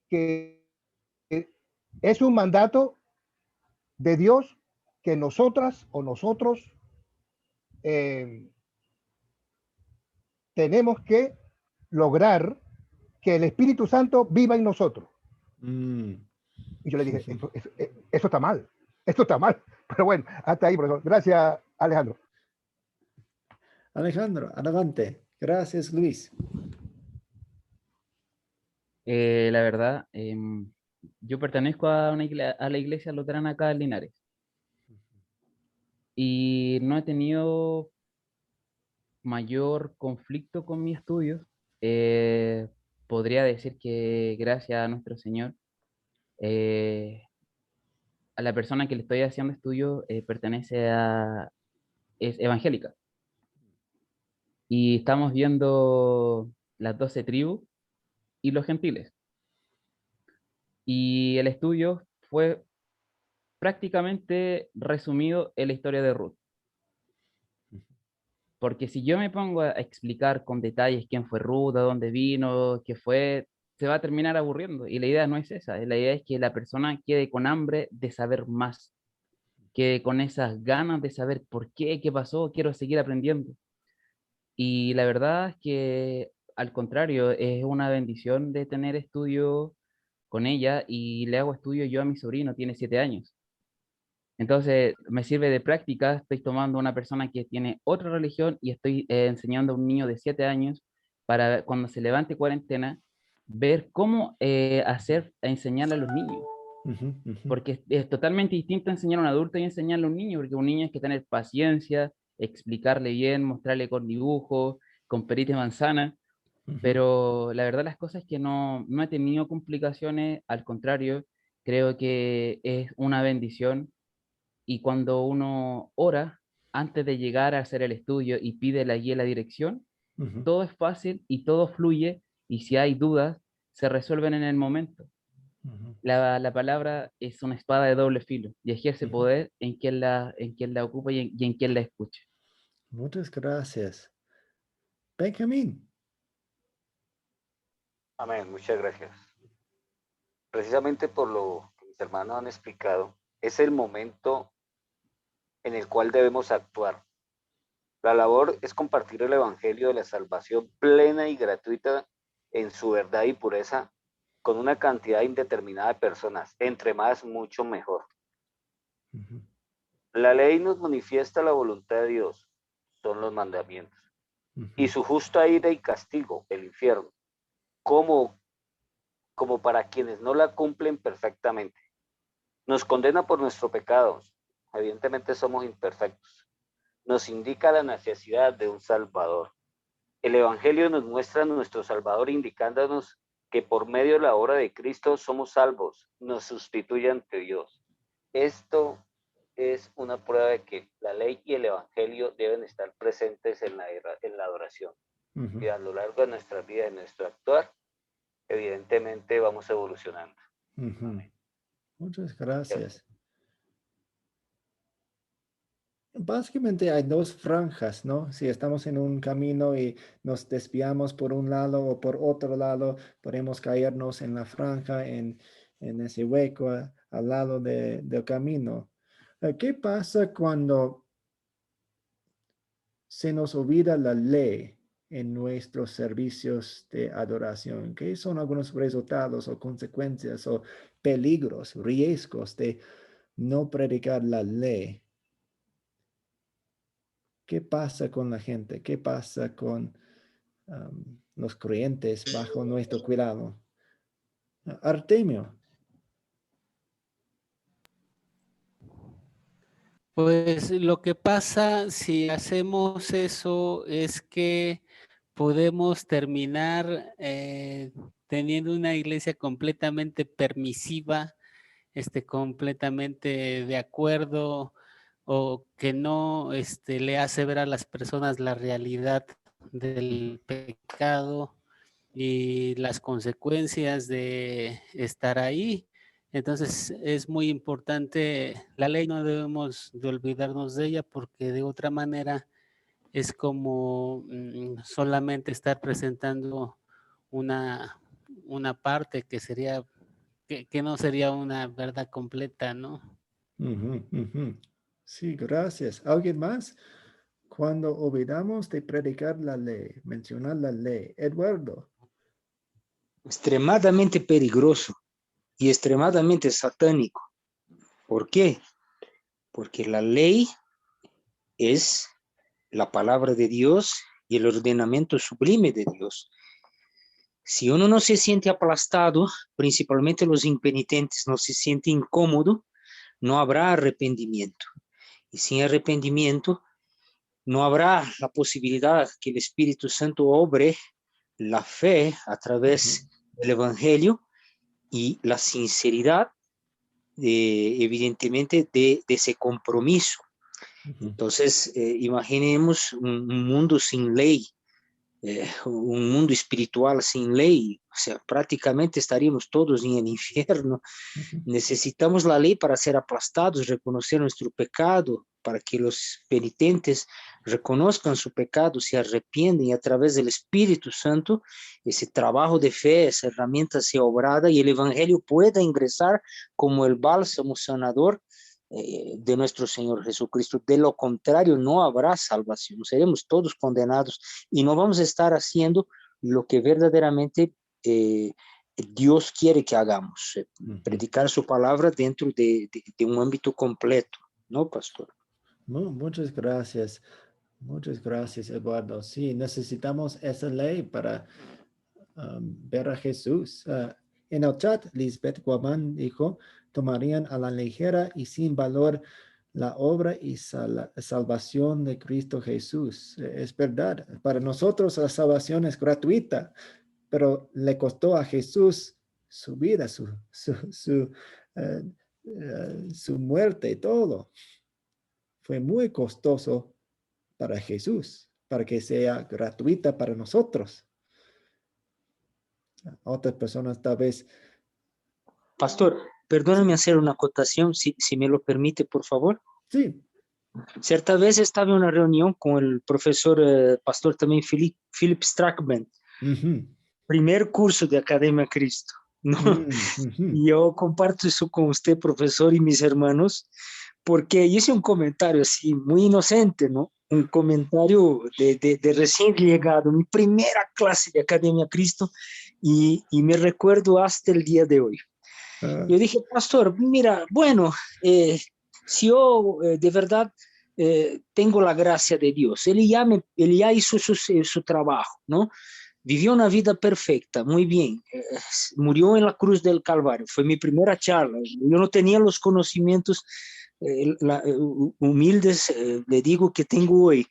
que es un mandato de Dios que nosotras o nosotros tenemos que lograr que el Espíritu Santo viva en nosotros. Mm. Y yo le dije, eso está mal, esto está mal. Pero bueno, hasta ahí, profesor. Gracias, Alejandro. Alejandro, adelante. Gracias, Luis. La verdad, yo pertenezco a la iglesia luterana acá en Linares. Y no he tenido mayor conflicto con mis estudios. Podría decir que gracias a nuestro Señor, a la persona que le estoy haciendo estudio es evangélica. Y estamos viendo las 12 tribus y los gentiles. Y el estudio fue prácticamente resumido en la historia de Ruth. Porque si yo me pongo a explicar con detalles quién fue Ruth, de dónde vino, qué fue, se va a terminar aburriendo. Y la idea no es esa. La idea es que la persona quede con hambre de saber más, quede con esas ganas de saber por qué, qué pasó, quiero seguir aprendiendo. Y la verdad es que, al contrario, es una bendición de tener estudio con ella y le hago estudio yo a mi sobrino, tiene 7 años. Entonces, me sirve de práctica, estoy tomando una persona que tiene otra religión y estoy enseñando a un niño de 7 años para cuando se levante cuarentena, ver cómo enseñarle a los niños. Porque es totalmente distinto enseñar a un adulto y enseñarle a un niño, porque un niño hay que tener paciencia, explicarle bien, mostrarle con dibujos, con perita y manzana, pero la verdad las cosas es que no he tenido complicaciones, al contrario, creo que es una bendición y cuando uno ora antes de llegar a hacer el estudio y pide la guía y la dirección, todo es fácil y todo fluye y si hay dudas, se resuelven en el momento. La palabra es una espada de doble filo y ejerce poder en quien la ocupa y en quien la escucha. Muchas gracias. Benjamín. Amén, muchas gracias. Precisamente por lo que mis hermanos han explicado, es el momento en el cual debemos actuar. La labor es compartir el evangelio de la salvación plena y gratuita en su verdad y pureza con una cantidad indeterminada de personas, entre más, mucho mejor. La ley nos manifiesta la voluntad de Dios, son los mandamientos, y su justa ira y castigo, el infierno, como para quienes no la cumplen perfectamente. Nos condena por nuestro pecado, evidentemente somos imperfectos. Nos indica la necesidad de un Salvador. El Evangelio nos muestra a nuestro Salvador indicándonos que por medio de la obra de Cristo somos salvos, nos sustituye ante Dios. Esto es una prueba de que la ley y el Evangelio deben estar presentes en la adoración. Y a lo largo de nuestra vida, de nuestro actuar, evidentemente vamos evolucionando. Muchas gracias. Básicamente hay dos franjas, ¿no? Si estamos en un camino y nos desviamos por un lado o por otro lado, podemos caernos en la franja, en ese hueco al lado del camino. ¿Qué pasa cuando se nos olvida la ley en nuestros servicios de adoración? ¿Qué son algunos resultados o consecuencias o peligros, riesgos de no predicar la ley? ¿Qué pasa con la gente? ¿Qué pasa con los creyentes bajo nuestro cuidado? Artemio. Pues lo que pasa si hacemos eso es que podemos terminar teniendo una iglesia completamente permisiva, completamente de acuerdo o que no le hace ver a las personas la realidad del pecado y las consecuencias de estar ahí. Entonces es muy importante, la ley no debemos de olvidarnos de ella porque de otra manera es como solamente estar presentando una parte que sería, que no sería una verdad completa, ¿no? Sí, gracias. ¿Alguien más? cuando olvidamos de predicar la ley, mencionar la ley. Eduardo. Extremadamente peligroso y extremadamente satánico. ¿Por qué? Porque la ley es la palabra de Dios y el ordenamiento sublime de Dios. Si uno no se siente aplastado, principalmente los impenitentes, no se siente incómodo, no habrá arrepentimiento. Y sin arrepentimiento, no habrá la posibilidad que el Espíritu Santo obre la fe a través del Evangelio y la sinceridad, evidentemente, de ese compromiso. Entonces, imaginemos un mundo sin ley, un mundo espiritual sin ley, o sea, prácticamente estaríamos todos en el infierno. Necesitamos la ley para ser aplastados, reconocer nuestro pecado, para que los penitentes reconozcan su pecado, se arrepienten y a través del Espíritu Santo, ese trabajo de fe, esa herramienta sea obrada y el Evangelio pueda ingresar como el bálsamo sanador de nuestro Señor Jesucristo. De lo contrario, no habrá salvación, seremos todos condenados y no vamos a estar haciendo lo que verdaderamente Dios quiere que hagamos, predicar su palabra dentro de un ámbito completo, ¿no, pastor? Muchas gracias. Muchas gracias, Eduardo. Sí, necesitamos esa ley para ver a Jesús. En el chat, Lisbeth Guamán dijo, tomarían a la ligera y sin valor la obra y salvación de Cristo Jesús. Es verdad, para nosotros la salvación es gratuita, pero le costó a Jesús su vida, su muerte y todo. Fue muy costoso para Jesús, para que sea gratuita para nosotros. Otras personas tal vez. Pastor, perdóname hacer una acotación, si me lo permite, por favor. Sí. Cierta vez estaba en una reunión con el profesor, pastor también, Philip Strackman, primer curso de Academia Cristo, ¿no? Y yo comparto eso con usted, profesor, y mis hermanos, porque hice un comentario así, muy inocente, ¿no? Un comentario de recién llegado, mi primera clase de Academia Cristo, y me recuerdo hasta el día de hoy. Yo dije, pastor, mira, bueno, si yo de verdad tengo la gracia de Dios, Él ya hizo su trabajo, ¿no? Vivió una vida perfecta, muy bien, murió en la cruz del Calvario, fue mi primera charla, yo no tenía los conocimientos humildes, le digo, que tengo hoy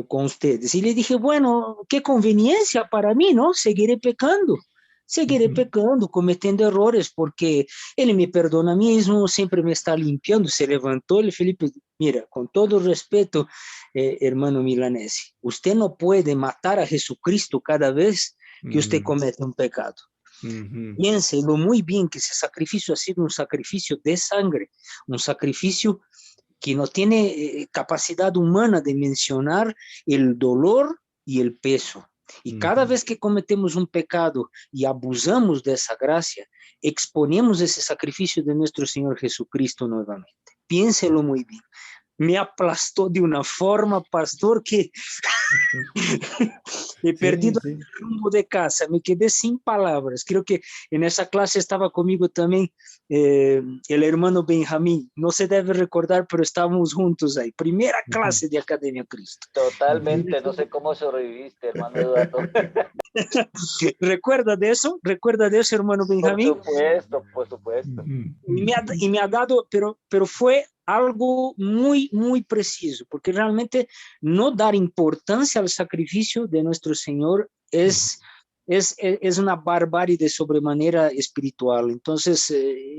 con ustedes, y le dije, bueno, qué conveniencia para mí, ¿no? Seguiré pecando, cometiendo errores, porque Él me perdona mismo, siempre me está limpiando. Se levantó el Felipe, mira, con todo respeto, hermano Milanesi, usted no puede matar a Jesucristo cada vez que usted comete un pecado. Piénselo muy bien que ese sacrificio ha sido un sacrificio de sangre, un sacrificio que no tiene capacidad humana de mencionar el dolor y el peso. Y cada vez que cometemos un pecado y abusamos de esa gracia, exponemos ese sacrificio de nuestro Señor Jesucristo nuevamente. Piénselo muy bien. Me aplastó de una forma, pastor, que he perdido el rumbo de casa, me quedé sin palabras. Creo que en esa clase estaba conmigo también el hermano Benjamín, no se debe recordar, pero estábamos juntos ahí, primera clase de Academia Cristo. Totalmente, no sé cómo sobreviviste, hermano Eduardo. ¿Recuerda de eso, hermano Benjamín? Por supuesto. Y me ha dado, pero fue algo muy, muy preciso, porque realmente no dar importancia al sacrificio de nuestro Señor es una barbarie de sobremanera espiritual. Entonces,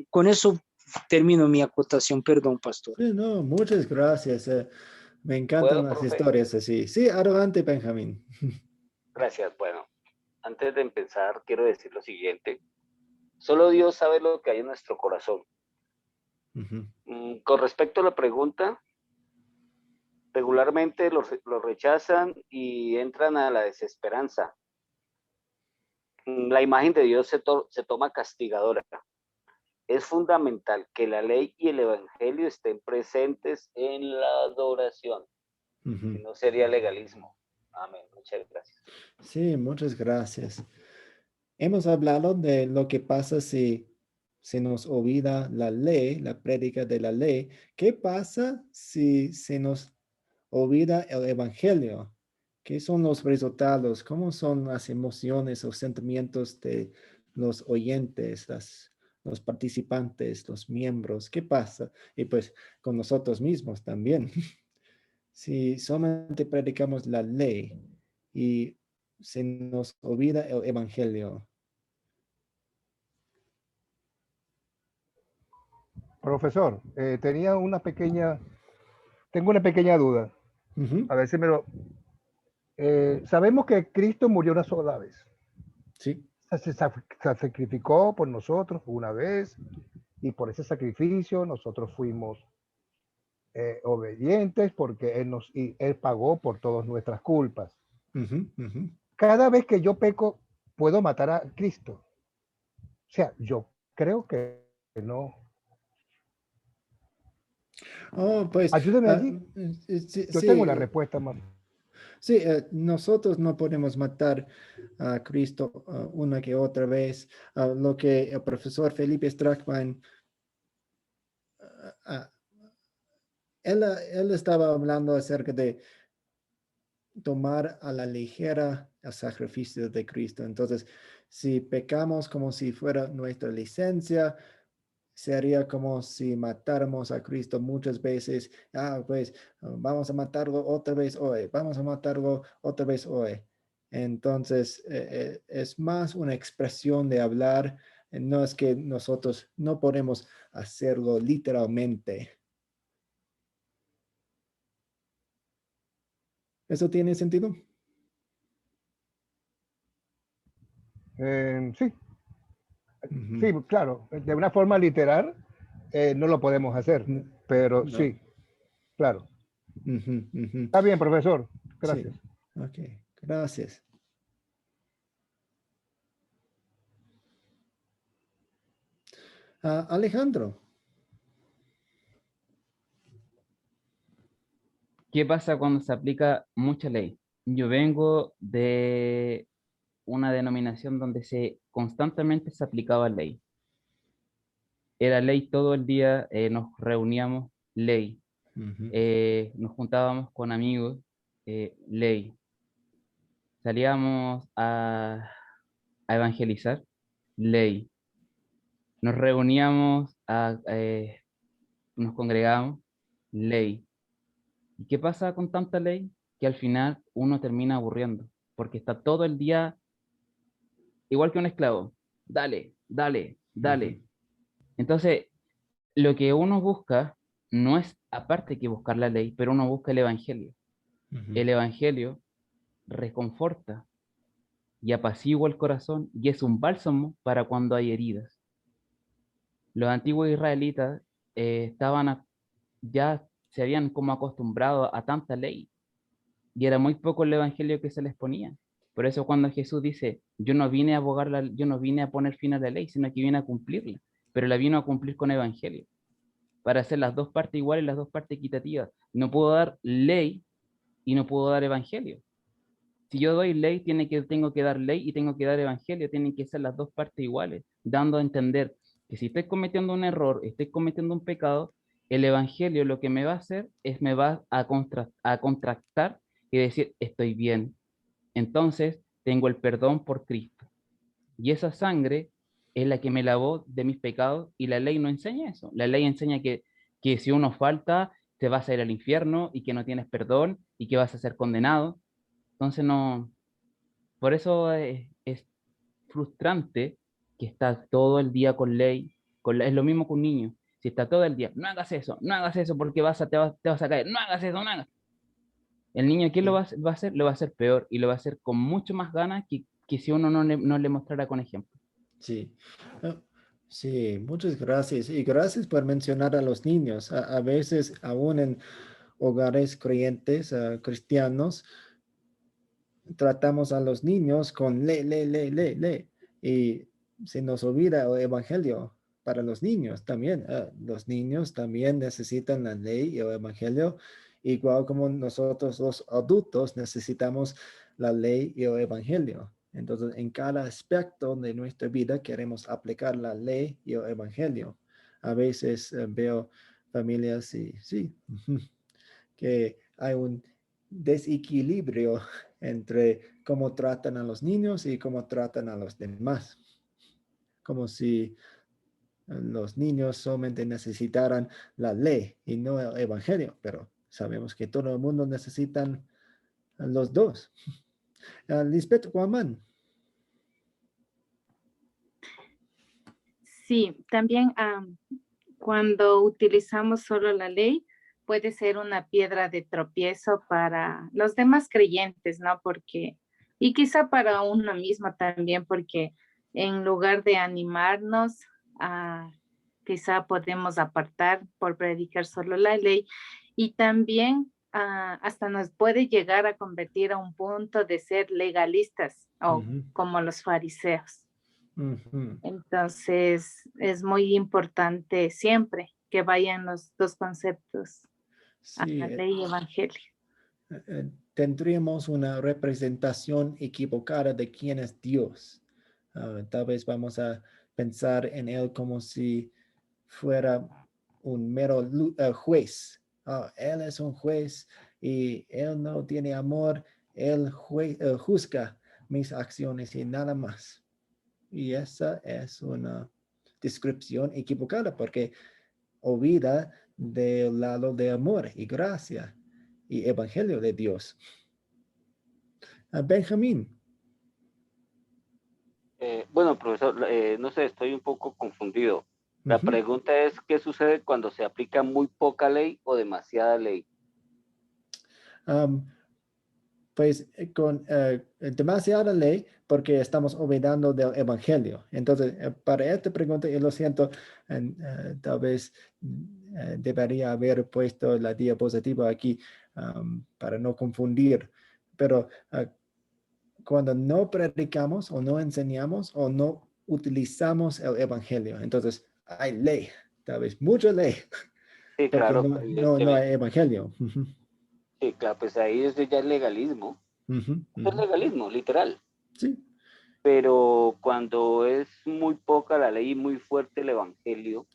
con eso termino mi acotación. Perdón, pastor. Sí, no, muchas gracias. Me encantan las historias así. Sí, adelante, Benjamín. Gracias. Bueno, antes de empezar, quiero decir lo siguiente. Solo Dios sabe lo que hay en nuestro corazón. Con respecto a la pregunta, regularmente lo rechazan y entran a la desesperanza. La imagen de Dios se toma castigadora. Es fundamental que la ley y el evangelio estén presentes en la adoración. Ujú. Si no sería legalismo. Amén. Muchas gracias. Sí, muchas gracias. Hemos hablado de lo que pasa si se nos olvida la ley, la prédica de la ley. ¿Qué pasa si se nos olvida el evangelio? ¿Qué son los resultados? ¿Cómo son las emociones o sentimientos de los oyentes, los participantes, los miembros? ¿Qué pasa? Y pues con nosotros mismos también. Si solamente predicamos la ley y se nos olvida el evangelio. Profesor, tengo una pequeña duda. Ujú. A ver si me lo... sabemos que Cristo murió una sola vez. Sí. Se sacrificó por nosotros una vez y por ese sacrificio nosotros fuimos obedientes porque Él pagó por todas nuestras culpas. Ujú, ujú. Cada vez que yo peco, puedo matar a Cristo. O sea, yo creo que no. Oh, pues, Ayúdeme allí. sí, Yo tengo la sí, respuesta, más. sí, nosotros no podemos matar a Cristo una que otra vez. Lo que el profesor Felipe Strachman, ah, él estaba hablando acerca de tomar a la ligera el sacrificio de Cristo. Entonces, si pecamos como si fuera nuestra licencia, sería como si matáramos a Cristo muchas veces. Pues vamos a matarlo otra vez hoy, vamos a matarlo otra vez hoy. Entonces, es más una expresión de hablar, no es que nosotros no podemos hacerlo literalmente. ¿Eso tiene sentido? Sí, Ujú. sí, claro. De una forma literal no lo podemos hacer, pero No. sí, claro. Ujú, ujú. Está bien, profesor. Sí, Gracias. ok, gracias. Alejandro. ¿Qué pasa cuando se aplica mucha ley? Yo vengo de una denominación donde constantemente se aplicaba ley. Era ley todo el día, nos reuníamos, ley. Ujú, Nos juntábamos con amigos, ley. Salíamos a evangelizar, ley. Nos reuníamos, nos congregábamos, ley. ¿Y qué pasa con tanta ley? Que al final uno termina aburriendo, porque está todo el día igual que un esclavo. Dale, dale, ujú, dale. Entonces, lo que uno busca no es aparte que buscar la ley, pero uno busca el evangelio. ujú, El evangelio reconforta y apacigua el corazón y es un bálsamo para cuando hay heridas. Los antiguos israelitas ya se habían como acostumbrado a tanta ley y era muy poco el evangelio que se les ponía. Por eso cuando Jesús dice, yo no vine a poner fin a la ley, sino que vine a cumplirla, pero la vino a cumplir con evangelio, para hacer las dos partes iguales, las dos partes equitativas. No puedo dar ley y no puedo dar evangelio. Si yo doy ley, tengo que dar ley y tengo que dar evangelio, tienen que ser las dos partes iguales, dando a entender que si estoy cometiendo un error, estoy cometiendo un pecado, el evangelio lo que me va a hacer es me va a contractar y decir, estoy bien. Entonces, tengo el perdón por Cristo. Y esa sangre es la que me lavó de mis pecados y la ley no enseña eso. La ley enseña que si uno falta, te vas a ir al infierno y que no tienes perdón y que vas a ser condenado. Entonces no, por eso es frustrante que estás todo el día con ley, es lo mismo que un niño. Si está todo el día, no hagas eso porque te vas a caer, no hagas eso, no hagas. El niño, ¿qué sí, va a hacer? Lo va a hacer peor y lo va a hacer con mucho más ganas que si uno no le mostrara con ejemplo. sí. Ah, sí, muchas gracias. Y gracias por mencionar a los niños. A veces, aún en hogares creyentes, cristianos, tratamos a los niños con le. Y se nos olvida el evangelio para los niños también. Los niños también necesitan la ley y el evangelio. igual como nosotros los adultos necesitamos la ley y el evangelio. Entonces, en cada aspecto de nuestra vida queremos aplicar la ley y el evangelio. A veces veo familias y sí, que hay un desequilibrio entre cómo tratan a los niños y cómo tratan a los demás. Como si los niños solamente necesitaran la ley y no el evangelio, pero sabemos que todo el mundo necesitan los dos. Lisbeth Guamán. Sí, también cuando utilizamos solo la ley, puede ser una piedra de tropiezo para los demás creyentes, ¿no? Porque, y quizá para uno mismo también, porque en lugar de animarnos, quizá podemos apartar por predicar solo la ley y también hasta nos puede llegar a convertir a un punto de ser legalistas o como los fariseos. Entonces, es muy importante siempre que vayan los dos conceptos a Sí, la ley y evangelio. tendríamos una representación equivocada de quién es Dios. Tal vez vamos a pensar en Él como si fuera un mero juez. Él es un juez y Él no tiene amor, Él juzga mis acciones y nada más. Y esa es una descripción equivocada porque olvida del lado de amor y gracia y evangelio de Dios. Benjamín. Bueno, profesor, no sé, estoy un poco confundido. La pregunta es, ¿qué sucede cuando se aplica muy poca ley o demasiada ley? Pues con demasiada ley porque estamos olvidando del evangelio. Entonces, para esta pregunta, yo lo siento, tal vez debería haber puesto la diapositiva aquí para no confundir, pero cuando no predicamos o no enseñamos o no utilizamos el evangelio, entonces hay ley, tal vez mucha ley, Sí, porque claro, no hay evangelio. Sí, claro, pues ahí eso ya es legalismo. Es legalismo, literal. Sí. Pero cuando es muy poca la ley y muy fuerte el evangelio,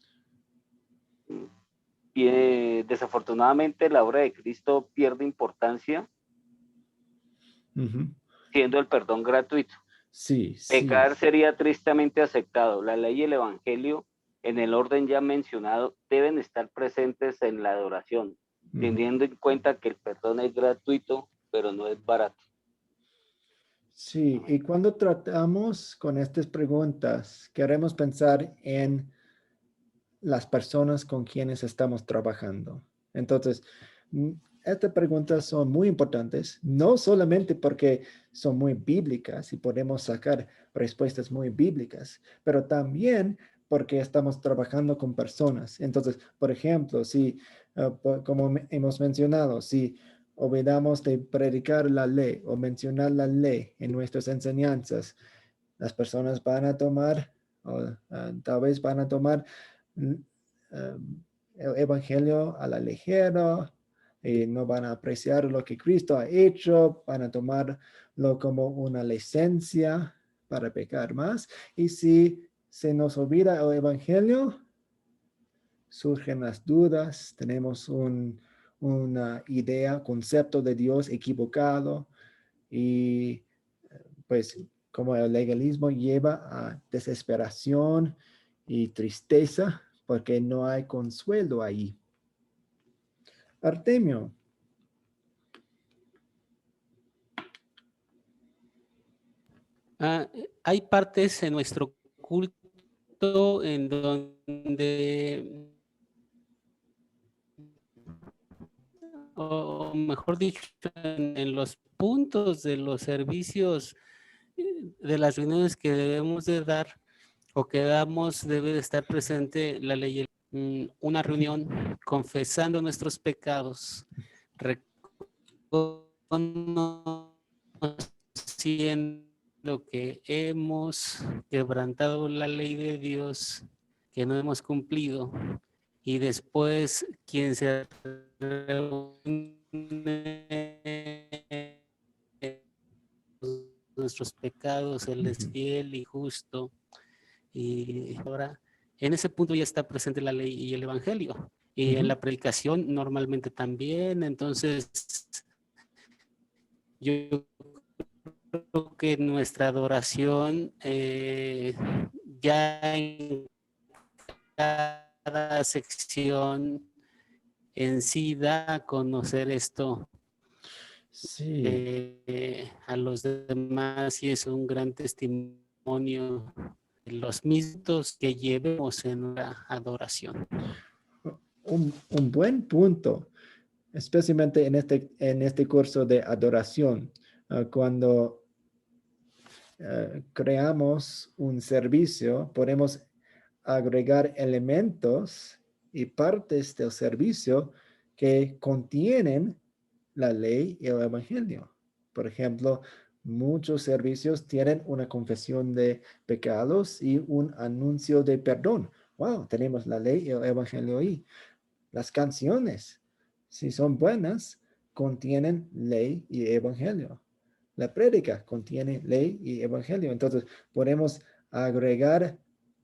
desafortunadamente la obra de Cristo pierde importancia, siendo el perdón gratuito. Sí, Pecar sería tristemente aceptado. La ley y el evangelio, en el orden ya mencionado, deben estar presentes en la adoración, teniendo en cuenta que el perdón es gratuito, pero no es barato. Sí, y cuando tratamos con estas preguntas, queremos pensar en las personas con quienes estamos trabajando. Entonces, estas preguntas son muy importantes, no solamente porque son muy bíblicas y podemos sacar respuestas muy bíblicas, pero también porque estamos trabajando con personas. Entonces, por ejemplo, si, como hemos mencionado, si olvidamos de predicar la ley o mencionar la ley en nuestras enseñanzas, las personas van a tomar, o tal vez van a tomar el evangelio a la ligera y no van a apreciar lo que Cristo ha hecho, van a tomarlo como una licencia para pecar más. Y si se nos olvida el evangelio, surgen las dudas, tenemos una idea, concepto de Dios equivocado y pues como el legalismo lleva a desesperación y tristeza porque no hay consuelo ahí. Artemio. Hay partes en nuestro culto en donde, o mejor dicho, en los puntos de los servicios de las reuniones que debemos de dar o que damos, debe de estar presente la ley. Una reunión confesando nuestros pecados, reconociendo que hemos quebrantado la ley de Dios, que no hemos cumplido, y después quien se reúne nuestros pecados, Él es Ujú. fiel y justo. Y ahora, en ese punto ya está presente la ley y el evangelio. Y en Ujú. la predicación normalmente también. Entonces, yo creo que nuestra adoración ya en cada sección en sí da a conocer esto Sí, a los demás y es un gran testimonio de los mitos que llevemos en la adoración. un buen punto, especialmente en este curso de adoración, cuando creamos un servicio, podemos agregar elementos y partes del servicio que contienen la ley y el evangelio. Por ejemplo, muchos servicios tienen una confesión de pecados y un anuncio de perdón. Wow, tenemos la ley y el evangelio ahí. Las canciones, si son buenas, contienen ley y evangelio. La prédica contiene ley y evangelio. Entonces, podemos agregar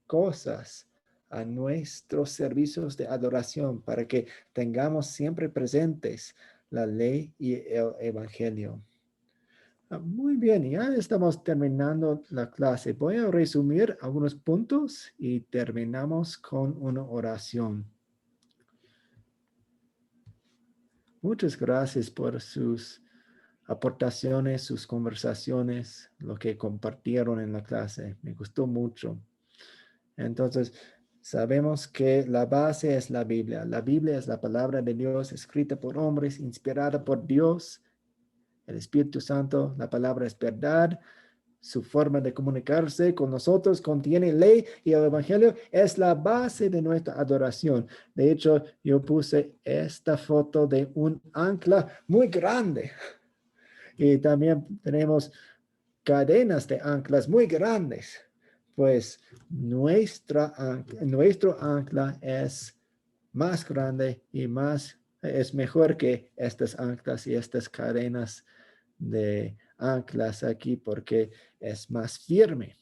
cosas a nuestros servicios de adoración para que tengamos siempre presentes la ley y el evangelio. Muy bien, ya estamos terminando la clase. Voy a resumir algunos puntos y terminamos con una oración. Muchas gracias por sus aportaciones, sus conversaciones, lo que compartieron en la clase. Me gustó mucho. Entonces, sabemos que la base es la Biblia. La Biblia es la palabra de Dios escrita por hombres, inspirada por Dios, el Espíritu Santo. La palabra es verdad. Su forma de comunicarse con nosotros contiene ley y el evangelio es la base de nuestra adoración. De hecho, yo puse esta foto de un ancla muy grande y también tenemos cadenas de anclas muy grandes. Pues nuestro ancla es más grande y es mejor que estas anclas y estas cadenas de anclas aquí porque es más firme.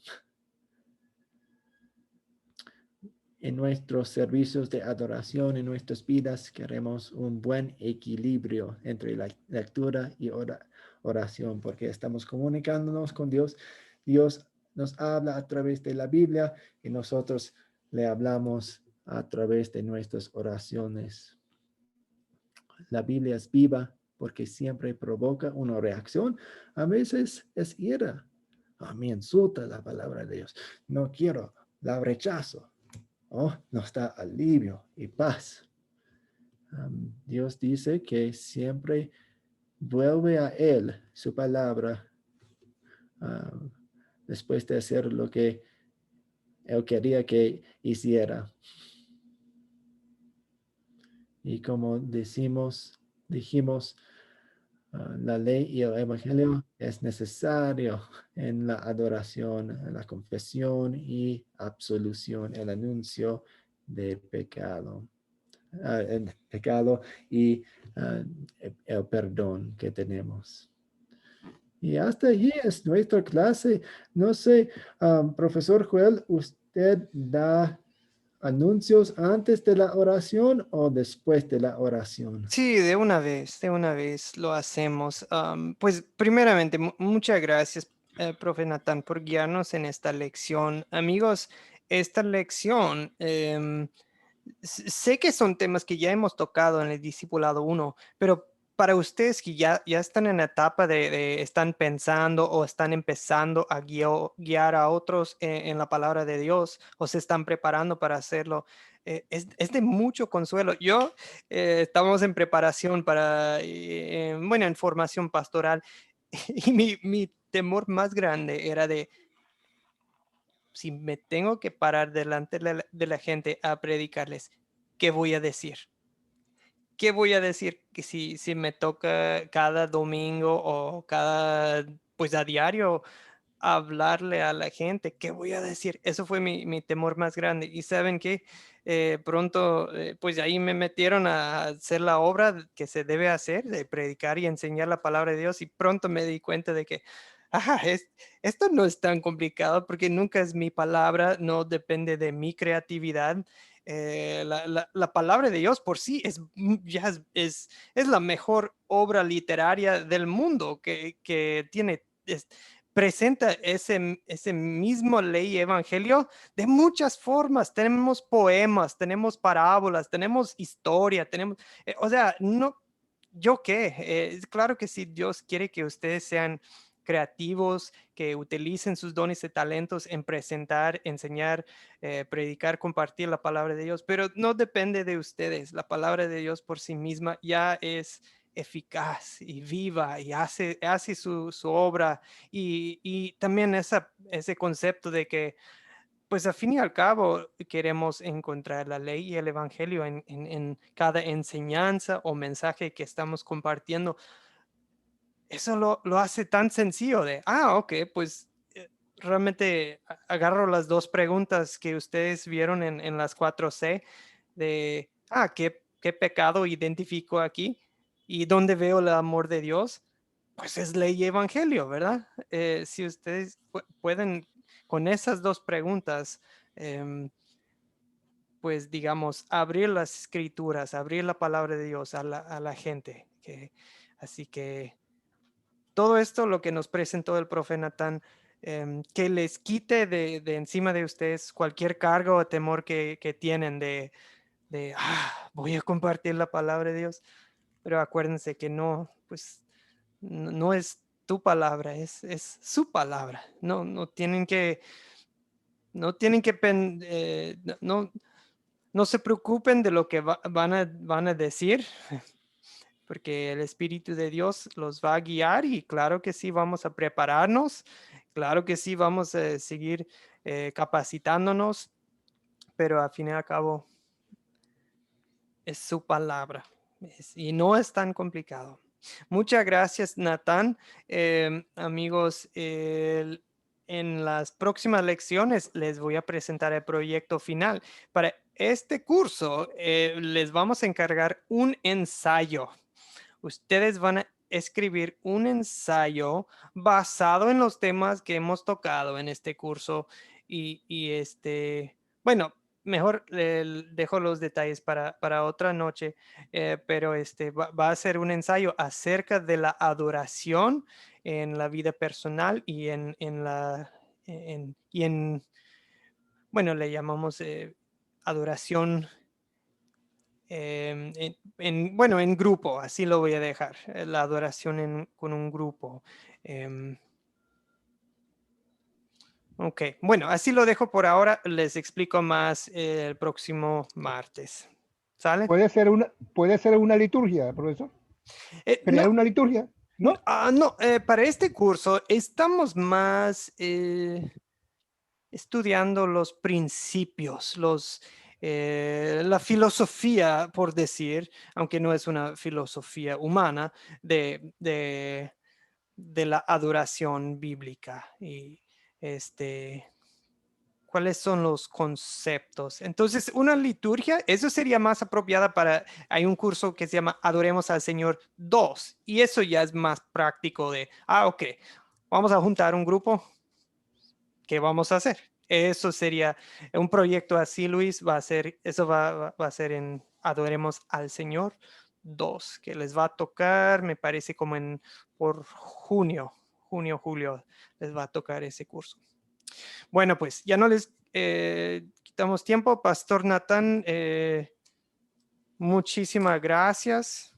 En nuestros servicios de adoración, en nuestras vidas, queremos un buen equilibrio entre la lectura y oración, porque estamos comunicándonos con Dios. Dios nos habla a través de la Biblia y nosotros le hablamos a través de nuestras oraciones. La Biblia es viva porque siempre provoca una reacción. A veces es ira. A mí insulta la palabra de Dios. No quiero, la rechazo. Oh, nos da alivio y paz. Dios dice que siempre vuelve a Él su palabra después de hacer lo que Él quería que hiciera. Y como dijimos, la ley y el evangelio es necesario en la adoración, en la confesión y absolución, el anuncio de pecado. El pecado y el perdón que tenemos. Y hasta allí es nuestra clase. No sé, profesor Joel, ¿usted da anuncios antes de la oración o después de la oración? Sí, de una vez lo hacemos. Pues primeramente, muchas gracias, profe Natán, por guiarnos en esta lección. Amigos, esta lección, sé que son temas que ya hemos tocado en el Discipulado 1, pero para ustedes que ya están en la etapa están pensando o están empezando a guiar a otros en la palabra de Dios o se están preparando para hacerlo, es de mucho consuelo. Yo estamos en preparación para, en formación pastoral y mi temor más grande era de, si me tengo que parar delante de la gente a predicarles, ¿qué voy a decir? ¿Qué voy a decir? Que si me toca cada domingo o pues a diario hablarle a la gente. ¿Qué voy a decir? Eso fue mi temor más grande. Y saben que pronto, pues ahí me metieron a hacer la obra que se debe hacer, de predicar y enseñar la palabra de Dios. Y pronto me di cuenta de que, esto no es tan complicado porque nunca es mi palabra, no depende de mi creatividad. La palabra de Dios por sí ya es la mejor obra literaria del mundo que tiene, presenta ese mismo ley y evangelio de muchas formas. Tenemos poemas, tenemos parábolas, tenemos historia, tenemos, o sea, no, ¿yo qué? Claro que sí, Dios quiere que ustedes sean creativos, que utilicen sus dones y talentos en presentar, enseñar, predicar, compartir la palabra de Dios, pero no depende de ustedes. La palabra de Dios por sí misma ya es eficaz y viva y hace su obra, y también ese concepto de que, pues al fin y al cabo queremos encontrar la ley y el evangelio en cada enseñanza o mensaje que estamos compartiendo. Eso lo hace tan sencillo de, ok, pues realmente agarro las dos preguntas que ustedes vieron en las 4C de, ¿qué pecado identifico aquí? ¿Y dónde veo el amor de Dios? Pues es ley y evangelio, ¿verdad? Si ustedes pueden, con esas dos preguntas, pues digamos, abrir las escrituras, abrir la palabra de Dios a la gente. Así que todo esto, lo que nos presentó el profe Natán, que les quite de encima de ustedes cualquier cargo o temor que tienen de voy a compartir la palabra de Dios. Pero acuérdense que no, pues no es tu palabra, es su palabra. No tienen que, no se preocupen de lo que van a decir, porque el Espíritu de Dios los va a guiar, y claro que sí vamos a prepararnos, claro que sí vamos a seguir capacitándonos, pero al fin y al cabo es su palabra y no es tan complicado. Muchas gracias, Natán. Amigos, en las próximas lecciones les voy a presentar el proyecto final. Para este curso les vamos a encargar un ensayo. Ustedes van a escribir un ensayo basado en los temas que hemos tocado en este curso, y bueno, mejor dejo los detalles para otra noche, pero va a ser un ensayo acerca de la adoración en la vida personal y bueno, le llamamos adoración bueno, en grupo, así lo voy a dejar, la adoración con un grupo. Ok, bueno, así lo dejo por ahora, les explico más el próximo martes. ¿Sale? Puede ser una liturgia, profesor. Crear una liturgia, ¿no? No, para este curso estamos más estudiando los principios, la filosofía, por decir, aunque no es una filosofía humana, de la adoración bíblica, y cuáles son los conceptos. Entonces, una liturgia, eso sería más apropiada hay un curso que se llama Adoremos al Señor 2, y eso ya es más práctico de, ok, vamos a juntar un grupo, ¿qué vamos a hacer? Eso sería un proyecto así, Luis, eso va a ser en Adoremos al Señor 2, que les va a tocar, me parece como por junio, julio, les va a tocar ese curso. Bueno, pues ya no les quitamos tiempo. Pastor Natán, muchísimas gracias.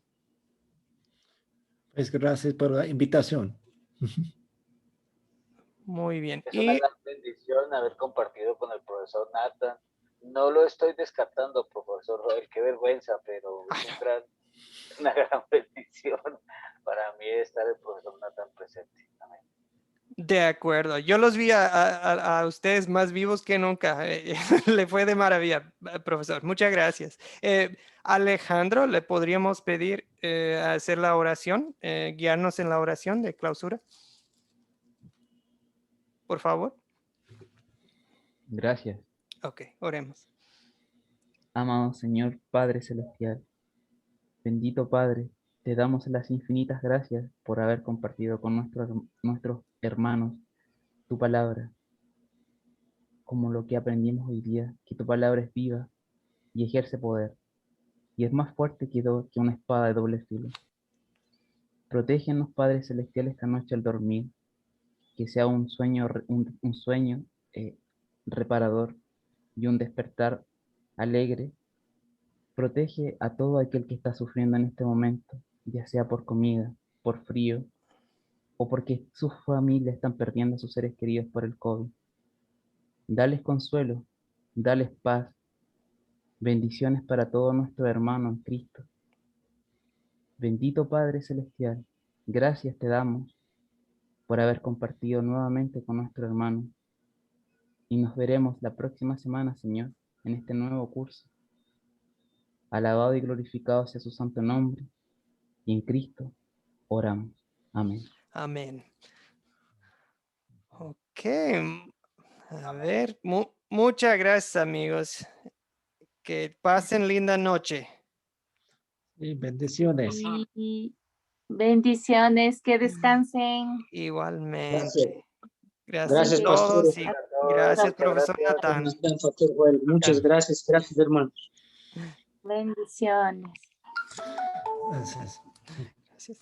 Pues gracias por la invitación. Muy bien. Es una gran bendición haber compartido con el profesor Natán. No lo estoy descartando, profesor Roel, qué vergüenza, pero es una gran bendición para mí estar el profesor Natán presente. Amén. De acuerdo. Yo los vi a ustedes más vivos que nunca. Le fue de maravilla, profesor. Muchas gracias. Alejandro, ¿le podríamos pedir hacer la oración, guiarnos en la oración de clausura? por favor. Gracias. Ok, oremos. Amado Señor Padre Celestial, bendito Padre, te damos las infinitas gracias por haber compartido con nuestros hermanos tu palabra, como lo que aprendimos hoy día, que tu palabra es viva y ejerce poder, y es más fuerte que una espada de doble filo. Protégenos, Padre Celestial, esta noche al dormir, que sea un sueño, un sueño reparador y un despertar alegre. Protege a todo aquel que está sufriendo en este momento, ya sea por comida, por frío, o porque sus familias están perdiendo a sus seres queridos por el COVID. Dales consuelo, dales paz, bendiciones para todos nuestros hermanos en Cristo. Bendito Padre Celestial, gracias te damos por haber compartido nuevamente con nuestro hermano, y nos veremos la próxima semana, Señor, en este nuevo curso. Alabado y glorificado sea su santo nombre, y en Cristo oramos. Amén. Amén. Ok. A ver, muchas gracias, amigos. Que pasen linda noche. Y bendiciones. Y bendiciones, que descansen. Igualmente. Gracias Gracias, a todos pastores. y gracias, profesor Natán. Muchas gracias, hermanos. Bendiciones. Gracias. Gracias.